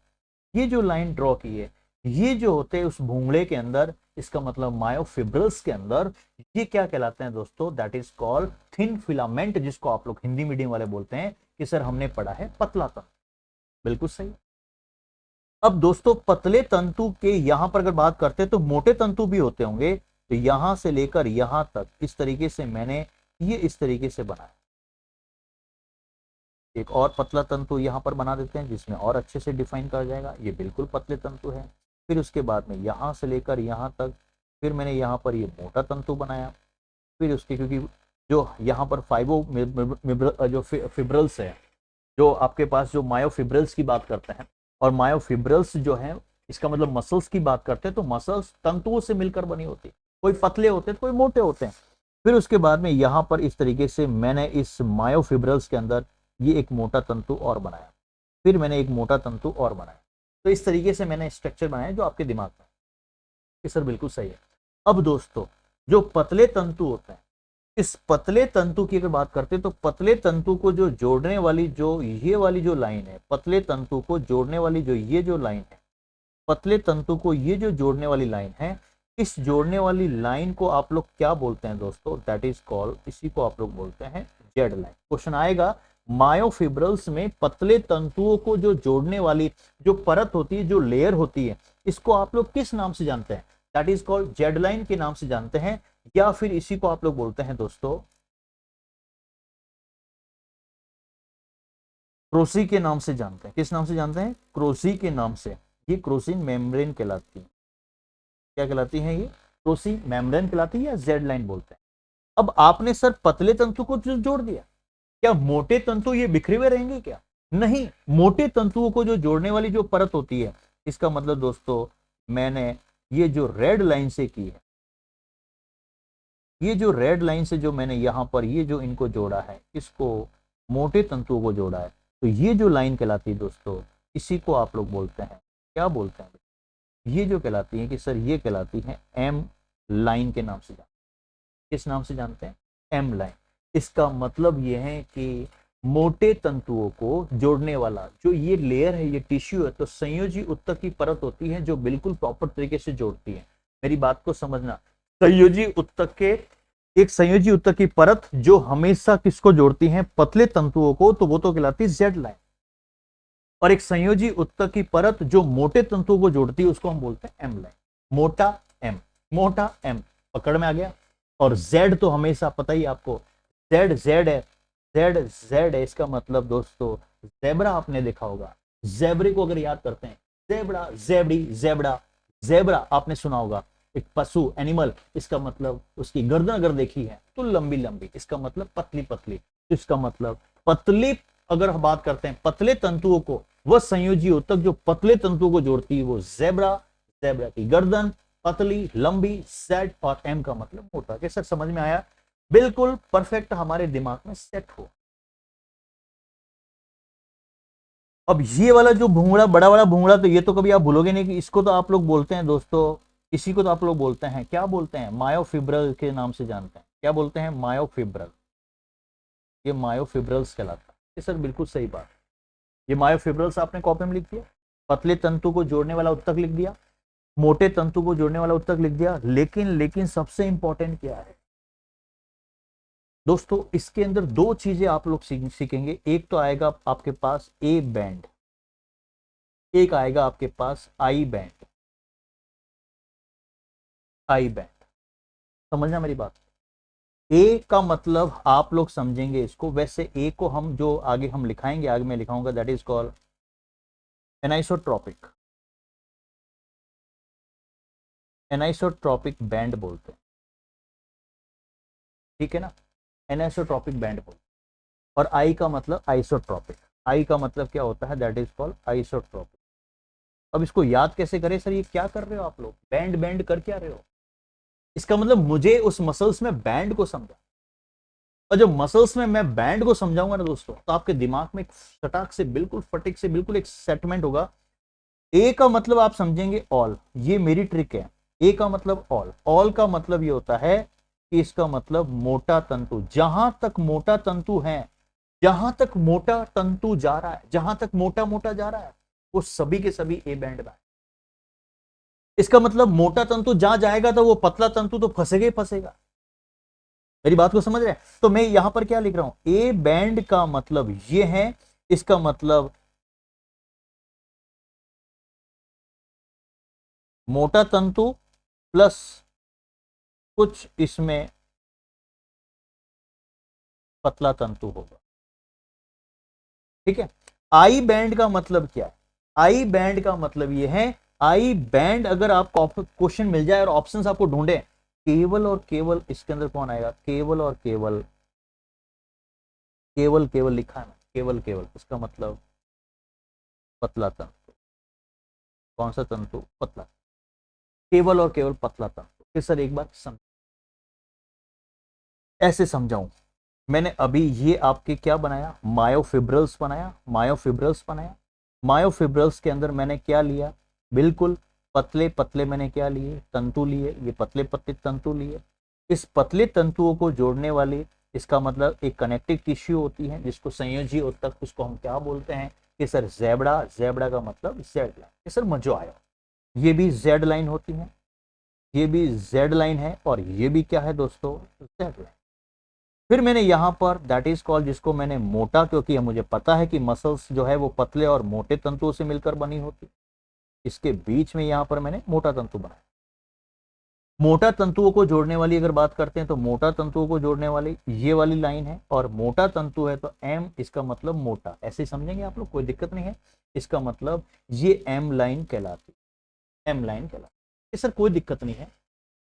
ये जो लाइन ड्रॉ की है, ये जो होते हैं उस भूंगड़े के अंदर, इसका मतलब मायोफिब्रल्स के अंदर, ये क्या कहलाते हैं दोस्तों, that is called thin filament, जिसको आप लोग हिंदी मीडियम वाले बोलते हैं कि सर हमने पढ़ा है पतला तंतु। बिल्कुल सही। अब दोस्तों पतले तंतु के यहां पर अगर बात करते हैं तो मोटे तंतु भी होते होंगे, तो यहां से लेकर यहां तक इस तरीके से मैंने ये इस तरीके से बनाया। एक और पतला तंतु यहां पर बना देते हैं जिसमें और अच्छे से डिफाइन कर जाएगा, ये बिल्कुल पतले तंतु है। फिर उसके बाद में यहां से लेकर यहां तक, फिर मैंने यहां पर ये मोटा तंतु बनाया। फिर उसके, क्योंकि जो यहाँ पर जो फिब्रल्स है, जो आपके पास जो मायोफिब्रल्स की बात करते हैं, और मायोफिब्रल्स जो है इसका मतलब मसल्स की बात करते हैं, तो मसल्स तंतुओं से मिलकर बनी होती है, कोई पतले होते हैं कोई मोटे होते हैं। फिर उसके बाद में यहाँ पर इस तरीके से मैंने इस मायोफिब्रल्स के अंदर ये एक मोटा तंतु और बनाया, फिर मैंने एक मोटा तंतु और बनाया। तो इस तरीके से मैंने स्ट्रक्चर बनाया जो आपके दिमाग में, कि सर बिल्कुल सही है। अब दोस्तों जो पतले तंतु होते हैं, इस पतले तंतु की अगर बात करते हैं तो पतले तंतु को जो जोड़ने वाली जो ये वाली जो लाइन है, पतले तंतु को जोड़ने वाली जो ये जो लाइन है, पतले तंतु को ये जो जोड़ने वाली लाइन है, इस जोड़ने वाली लाइन को आप लोग क्या बोलते हैं दोस्तों, दैट इज कॉल्ड, इसी को आप लोग बोलते हैं जेड लाइन। क्वेश्चन आएगा मायोफिब्रल्स में पतले तंतुओं को जो जोड़ने वाली जो परत होती है, जो लेयर होती है, इसको आप लोग किस नाम से जानते हैं, that is called Z line के नाम से जानते हैं, या फिर इसी को आप लोग बोलते हैं दोस्तों क्रोसी के नाम से जानते हैं। किस नाम से जानते हैं, क्रोसी के नाम से। ये क्रोसिन मेम्ब्रेन कहलाती है, क्या कहलाती है, ये क्रोसी मेम्ब्रेन कहलाती है, या जेड लाइन बोलते हैं। अब आपने सर पतले तंतु को जोड़ दिया, क्या मोटे तंतु ये बिखरे हुए रहेंगे क्या, नहीं, मोटे तंतुओं को जो जोड़ने वाली जो परत होती है, इसका मतलब दोस्तों मैंने ये जो रेड लाइन से की है, ये जो रेड लाइन से जो मैंने यहां पर ये जो इनको जोड़ा है, इसको मोटे तंतुओं को जोड़ा है, तो ये जो लाइन कहलाती है दोस्तों, इसी को आप लोग बोलते हैं, क्या बोलते हैं, ये जो कहलाती है कि सर ये कहलाती है एम लाइन के नाम से जानते हैं। किस नाम से जानते हैं, एम लाइन। इसका मतलब ये है कि मोटे तंतुओं को जोड़ने वाला जो ये लेयर है, ये टिश्यू है, तो संयोजी उत्तक की परत होती है जो बिल्कुल प्रॉपर तरीके से जोड़ती है। मेरी बात को समझना, संयोजी उत्तक के, एक संयोजी उत्तक की परत जो हमेशा किसको जोड़ती है, पतले तंतुओं को, तो वो तो कहलाती है जेड लाइन। और एक संयोजी उत्तक की परत जो मोटे तंतुओं को जोड़ती है, उसको हम बोलते हैं एम लाइन। मोटा एम, मोटा एम, पकड़ में आ गया। और जेड तो हमेशा पता ही आपको, जेड जेड है, जेड जेड है, इसका मतलब दोस्तों जेब्रा आपने देखा होगा, जेब्रे को अगर याद करते हैं, जेब्रा जेबड़ी जेब्रा, जेब्रा आपने सुना होगा, एक पशु एनिमल, इसका मतलब उसकी गर्दन अगर देखी है तो लंबी लंबी, इसका मतलब पतली पतली, तो इसका मतलब पतली, अगर हम बात करते हैं पतले तंतुओं को, वह संयोजी उत्तक जो पतले तंतुओं को जोड़ती है वो जेब्रा, जेब्रा की गर्दन पतली लंबी, जेड, और एम का मतलब मोटा। कैसे समझ में आया, बिल्कुल परफेक्ट हमारे दिमाग में सेट हो। अब ये वाला जो भूंगड़ा, बड़ा वाला भूंगड़ा, तो ये तो कभी आप भूलोगे नहीं कि इसको तो आप लोग बोलते हैं दोस्तों, इसी को तो आप लोग बोलते हैं, क्या बोलते हैं, मायोफिब्रल के नाम से जानते हैं। क्या बोलते हैं, मायोफिब्रल। ये मायोफिब्रल्स कहलाता है। ये सर बिल्कुल सही बात। ये मायोफिब्रल्स आपने कॉपी में लिख दिया, पतले तंतु को जोड़ने वाला उत्तक लिख दिया, मोटे तंतु को जोड़ने वाला उत्तक लिख दिया। लेकिन सबसे इंपॉर्टेंट क्या है दोस्तों, इसके अंदर दो चीजें आप लोग सीखेंगे। एक तो आएगा आपके पास ए बैंड, एक आएगा आपके पास आई बैंड। आई बैंड, समझना मेरी बात। ए का मतलब आप लोग समझेंगे इसको, वैसे ए को हम जो आगे हम लिखाएंगे, आगे मैं लिखाऊंगा, that is called anisotropic. Anisotropic band बोलते हैं, ठीक है ना, एनाइसोट्रॉपिक बैंड बोलते हैं। और आई का मतलब आइसोट्रॉपिक। आई का मतलब क्या होता है, दैट इज कॉल्ड आइसोट्रॉपिक। अब इसको याद कैसे करें सर, ये क्या कर रहे हो आप लोग, बैंड बैंड कर क्या रहे हो। इसका मतलब मुझे उस मसल्स में बैंड को समझा, और जब मसल्स में मैं बैंड को समझाऊंगा ना दोस्तों, तो आपके दिमाग में एक फटाक से, बिल्कुल फटिक से, बिल्कुल एक सेटमेंट होगा। ए का मतलब आप समझेंगे ऑल, ये मेरी ट्रिक है। ए का मतलब ऑल, ऑल का मतलब ये होता है कि इसका मतलब मोटा तंतु, जहां तक मोटा तंतु है, जहां तक मोटा तंतु जा रहा है, जहां तक मोटा मोटा जा रहा है, वो सभी के सभी ए बैंड में। इसका मतलब मोटा तंतु जहां जाएगा तो वो पतला तंतु तो फंसेगा ही फंसेगा। मेरी बात को समझ रहे हैं। तो मैं यहां पर क्या लिख रहा हूं, ए बैंड का मतलब ये है, इसका मतलब मोटा तंतु प्लस कुछ इसमें पतला तंतु होगा, ठीक है। आई बैंड का मतलब क्या है, आई बैंड का मतलब ये है, आई बैंड अगर आपको क्वेश्चन मिल जाए और ऑप्शंस आपको ढूंढे, केवल और केवल इसके अंदर कौन आएगा, केवल और केवल, केवल केवल लिखा है ना, केवल केवल, इसका मतलब पतला तंतु। कौन सा तंतु, पतला, केवल और केवल पतला तंतु। फिर सर एक बार समझ, ऐसे समझाऊं, मैंने अभी ये आपके क्या बनाया, मायोफिब्रल्स बनाया, मायोफिब्रल्स बनाया। मायोफिब्रल्स के अंदर मैंने क्या लिया, बिल्कुल पतले पतले मैंने क्या लिए, तंतु लिए, ये पतले पतले तंतु लिए। इस पतले तंतुओं को जोड़ने वाली, इसका मतलब एक कनेक्टिव टिश्यू होती है जिसको संयोजी उत्तक, उसको हम क्या बोलते हैं कि सर जेबड़ा। जेबड़ा का मतलब जेड लाइन। सर मजो आया, ये भी जेड लाइन होती है, ये भी जेड लाइन है, और ये भी क्या है दोस्तों, जेड लाइन। फिर मैंने यहां पर दैट इज कॉल्ड, जिसको मैंने मोटा, क्योंकि मुझे पता है कि मसल्स जो है वो पतले और मोटे तंतुओं से मिलकर बनी होती, इसके बीच में यहां पर मैंने मोटा तंतु बनाया। मोटा तंतुओं को जोड़ने वाली अगर बात करते हैं, तो मोटा तंतुओं को जोड़ने वाली ये वाली लाइन है, और मोटा तंतु है तो एम, इसका मतलब मोटा, ऐसे समझेंगे आप लोग, कोई दिक्कत नहीं है। इसका मतलब ये एम लाइन कहलाती, एम लाइन कहलाती है। सर कोई दिक्कत नहीं है,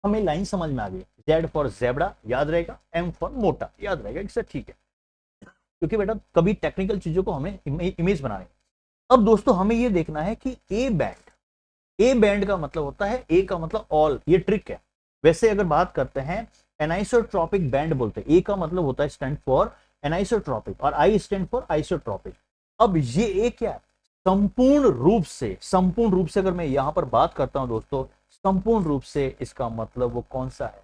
हमें लाइन समझ में आ गई। जेड फॉर जेबड़ा याद रहेगा, एम फॉर मोटा याद रहेगा, सर ठीक है, क्योंकि बेटा कभी टेक्निकल चीजों को हमें इमेज बनाने। अब दोस्तों हमें ये देखना है कि ए बैंड, ए बैंड का मतलब होता है, ए का मतलब ऑल, ये ट्रिक है। वैसे अगर बात करते हैं, एनाइसोट्रॉपिक बैंड बोलते हैं, ए का मतलब होता है स्टैंड फॉर एनाइसोट्रॉपिक, और आई स्टैंड फॉर आइसोट्रॉपिक। अब ये ए क्या है, संपूर्ण रूप से अगर मैं यहां पर बात करता हूं दोस्तों, संपूर्ण रूप से इसका मतलब वो कौन सा है,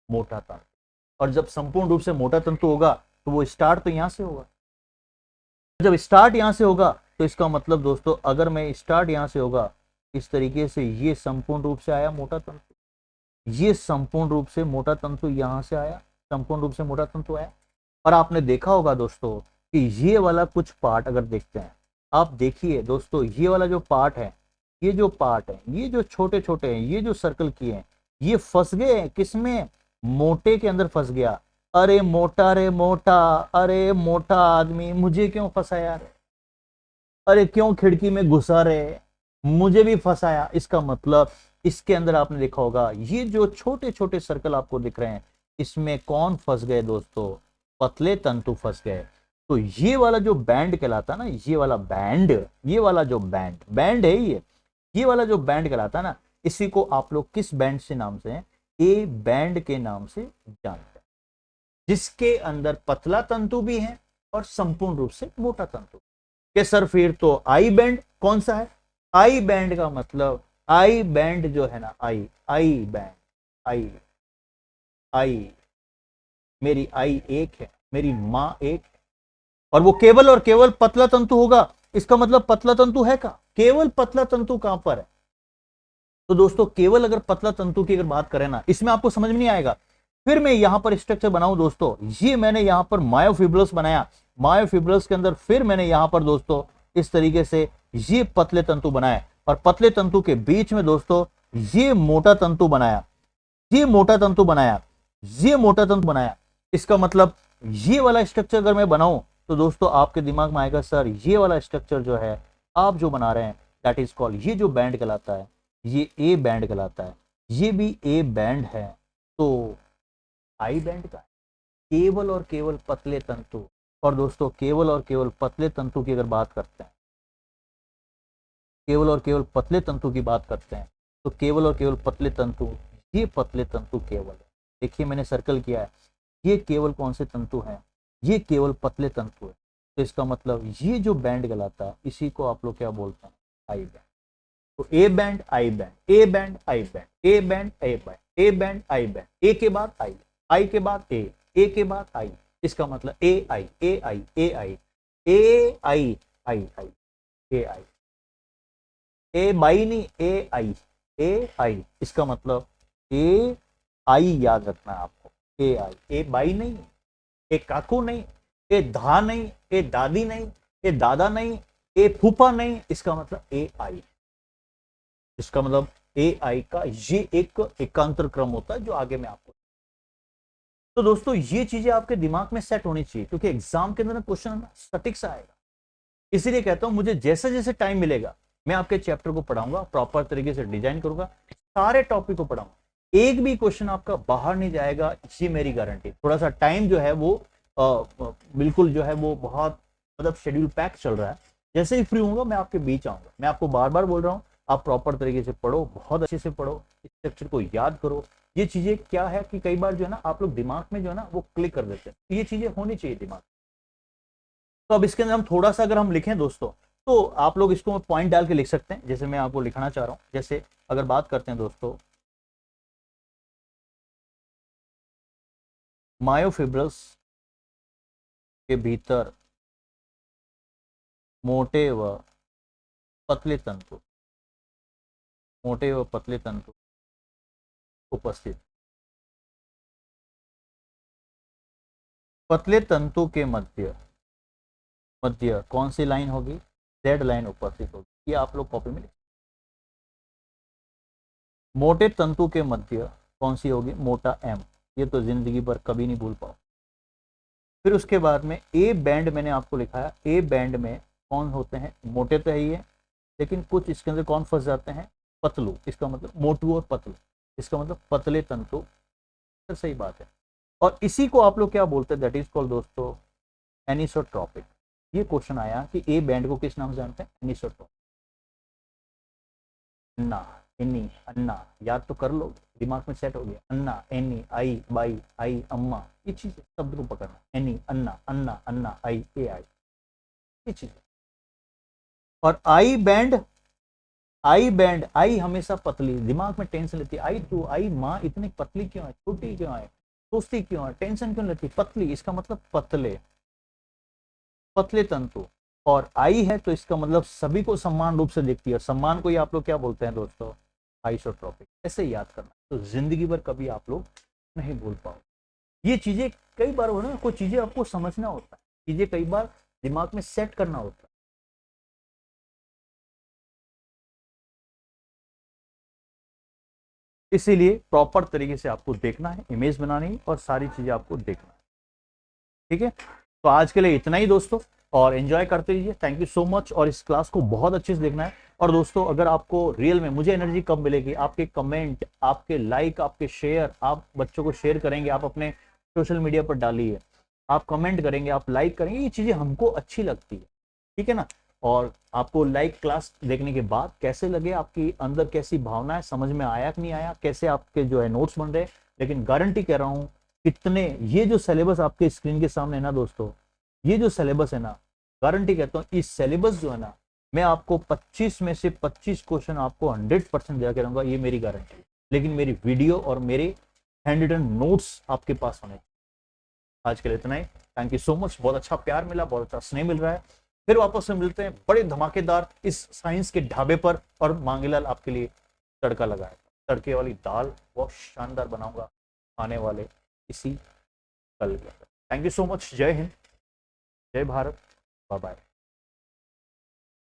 मोटा तंतु। और जब संपूर्ण रूप से मोटा तंतु होगा तो वो स्टार्ट तो यहां से होगा, जब स्टार्ट यहां से होगा तो इसका मतलब दोस्तों, अगर मैं स्टार्ट यहां से होगा इस तरीके से, ये संपूर्ण रूप से आया मोटा तंतु, ये संपूर्ण रूप से मोटा तंतु यहां से आया, संपूर्ण रूप से मोटा तंतु आया। और आपने देखा होगा दोस्तों कि ये वाला कुछ पार्ट अगर देखते हैं, आप देखिए दोस्तों, ये वाला जो पार्ट है, ये जो पार्ट है, ये जो छोटे छोटे हैं, ये जो सर्कल किए हैं, ये फंस गए किसमें, मोटे के अंदर फंस गया। अरे मोटा रे मोटा, अरे मोटा आदमी मुझे क्यों फंसाया, अरे क्यों खिड़की में घुसा रे, मुझे भी फंसाया। इसका मतलब इसके अंदर आपने देखा होगा, ये जो छोटे छोटे सर्कल आपको दिख रहे हैं, इसमें कौन फंस गए दोस्तों, पतले तंतु फंस गए। तो ये वाला जो बैंड कहलाता है ना, ये वाला बैंड, ये वाला जो बैंड बैंड है, ये वाला जो बैंड कहलाता है ना, इसी को आप लोग किस बैंड से नाम से, ए बैंड के नाम से जानते हैं। जिसके अंदर पतला तंतु भी है और संपूर्ण रूप से मोटा तंतु। के सर फिर तो आई बैंड कौन सा है? आई बैंड का मतलब, आई बैंड जो है ना, आई बैंड, आई, मेरी आई एक है, मेरी मां एक है, और वो केवल और केवल पतला तंतु होगा। इसका मतलब पतला तंतु है का? केवल पतला तंतु कहां पर है? तो दोस्तों केवल अगर पतला तंतु की अगर बात करें ना, इसमें आपको समझ में नहीं आएगा। फिर मैं यहां पर स्ट्रक्चर बनाऊं दोस्तों, ये मैंने यहां पर मायोफिब्रल्स बनाया, मायोफिब्रल्स के अंदर फिर मैंने यहां पर दोस्तों इस तरीके से ये पतले तंतु बनाए, और पतले तंतु के बीच में दोस्तों ये मोटा तंतु बनाया, ये मोटा तंतु बनाया, ये मोटा तंतु बनाया। इसका मतलब ये वाला स्ट्रक्चर अगर मैं बनाऊं तो दोस्तों आपके दिमाग में आएगा, सर ये वाला स्ट्रक्चर जो है आप जो बना रहे हैं दैट इज कॉल्ड, ये जो बैंड कहलाता है ये ए बैंड कहलाता है, ये भी ए बैंड है। तो आई बैंड का केवल और केवल पतले तंतु। और दोस्तों केवल और केवल पतले तंतु की अगर बात करते हैं, केवल और केवल पतले तंतु की बात करते हैं, तो केवल और केवल पतले तंतु, ये पतले तंतु केवल है। देखिए मैंने सर्कल किया है, ये केवल कौन से तंतु हैं? ये केवल पतले तंतु है। तो इसका मतलब ये जो बैंड कहलाता है इसी को आप लोग क्या बोलते हैं? I band. तो A band I band, A band I band, A band A band, A band I band, A के बाद आई के बाद ए के बाद आई। इसका मतलब ए आई ए आई ए आई ए आई आई आई ए आई, ए बाई नहीं, ए आई ए आई। इसका मतलब ए आई याद रखना है आपको, ए आई, ए बाई नहीं, ए काकू नहीं, ए धा नहीं, ए दादी नहीं, ए दादा नहीं, ए फूफा नहीं। इसका मतलब ए आई। इसका मतलब ए आई का ये एक एकांतर क्रम होता है जो आगे में आपको। तो दोस्तों ये चीजें आपके दिमाग में सेट होनी चाहिए, क्योंकि एग्जाम के अंदर क्वेश्चन सटीक सा आएगा। इसीलिए कहता हूं मुझे जैसे जैसे टाइम मिलेगा मैं आपके चैप्टर को पढ़ाऊंगा, प्रॉपर तरीके से डिजाइन करूंगा, सारे टॉपिक को पढ़ाऊंगा, एक भी क्वेश्चन आपका बाहर नहीं जाएगा, ये मेरी गारंटी। थोड़ा सा टाइम जो है वो बिल्कुल जो है वो बहुत मतलब शेड्यूल पैक चल रहा है। जैसे ही फ्री होऊंगा मैं आपके बीच आऊंगा। मैं आपको बार बार बोल रहा हूँ आप प्रॉपर तरीके से पढ़ो, बहुत अच्छे से पढ़ो, स्ट्रक्चर को याद करो। ये चीजें क्या है कि कई बार जो है ना आप लोग दिमाग में जो है ना वो क्लिक कर देते हैं, ये चीजें होनी चाहिए दिमाग। तो अब इसके अंदर हम थोड़ा सा अगर हम लिखें दोस्तों, तो आप लोग इसको पॉइंट डाल के लिख सकते हैं, जैसे मैं आपको लिखना चाह रहा हूं। जैसे अगर बात करते हैं दोस्तों, मायोफिब्रल्स के भीतर मोटे व पतले तंतु, मोटे व पतले तंतु उपस्थित। पतले तंतु के मध्य मध्य कौन सी लाइन होगी? जेड लाइन उपस्थित होगी। ये आप लोग कॉपी में लिख। मोटे तंतु के मध्य कौन सी होगी? मोटा एम। ये तो जिंदगी भर कभी नहीं भूल पाओ। फिर उसके बाद में ए बैंड मैंने आपको लिखाया, ए बैंड में कौन होते हैं? मोटे तो है ही है, लेकिन कुछ इसके अंदर कौन फंस जाते हैं? पतलू। इसका मतलब मोटू और पतलू, इसका मतलब पतले तंतु। तो सही बात है। और इसी को आप लोग क्या बोलते हैं? दैट इज कॉल्ड दोस्तों एनिसोट्रॉपिक। ये क्वेश्चन आया कि ए बैंड को किस नाम से जानते हैं? एनिसोट्रॉपिक। अन्ना, एनी, अन्ना, याद तो कर लो, दिमाग में सेट हो गया। अन्ना, एनी, आई, बाई, आई, अम्मा, ये चीजें शब्द को पकड़ना। एनी, अन्ना, अन्ना, अन्ना, आई, ए आई, ये चीजें। और आई बैंड, आई बैंड, आई हमेशा पतली, दिमाग में टेंशन लेती है। आई तू, आई माँ इतनी पतली क्यों है, छोटी क्यों है, सोचती क्यों है, टेंशन क्यों लेती? पतली, इसका मतलब पतले, पतले तंतु। और आई है तो इसका मतलब सभी को समान रूप से देखती है, और सम्मान को ही आप लोग क्या बोलते हैं दोस्तों? आइसोट्रॉपिक। ऐसे ही याद करना, तो जिंदगी भर कभी आप लोग नहीं भूल पाओ। ये चीजें कई बार हो ना, कोई चीजें आपको समझना होता है, चीजें कई बार दिमाग में सेट करना होता है। इसीलिए प्रॉपर तरीके से आपको देखना है, इमेज बनानी है और सारी चीजें आपको देखना है। ठीक है, तो आज के लिए इतना ही दोस्तों, और एंजॉय करते रहिए। Thank you so much. और इस क्लास को बहुत अच्छे से देखना है। और दोस्तों अगर आपको रियल में, मुझे एनर्जी कब मिलेगी? आपके कमेंट, आपके लाइक, आपके शेयर, आप बच्चों को शेयर करेंगे, आप अपने सोशल मीडिया पर डालिए, आप कमेंट करेंगे, आप लाइक करेंगे, ये चीजें हमको अच्छी लगती है। ठीक है ना? और आपको लाइव क्लास देखने के बाद कैसे लगे, आपकी अंदर कैसी भावना है, समझ में आया कि नहीं आया, कैसे आपके जो है नोट्स बन रहे, लेकिन गारंटी कह रहा हूँ कितने, ये जो सिलेबस आपके स्क्रीन के सामने है ना दोस्तों, ये जो सिलेबस है ना, गारंटी कहता हूँ इस सिलेबस जो है ना, मैं आपको 25 में से 25 क्वेश्चन आपको 100% दिया करूंगा, ये मेरी गारंटी। लेकिन मेरी वीडियो और मेरे हैंड रिटन नोट्स आपके पास होने। आज के लिए इतना ही। थैंक यू सो मच, बहुत अच्छा प्यार मिला, बहुत अच्छा स्नेह मिल रहा है। फिर वापस से मिलते हैं बड़े धमाकेदार इस साइंस के ढाबे पर, और मांगेलाल आपके लिए तड़का लगाएगा। तड़के वाली दाल बहुत शानदार बनाऊंगा आने वाले इसी कल के। Thank you so much. जय हिंद, जय भारत, बाय बाय।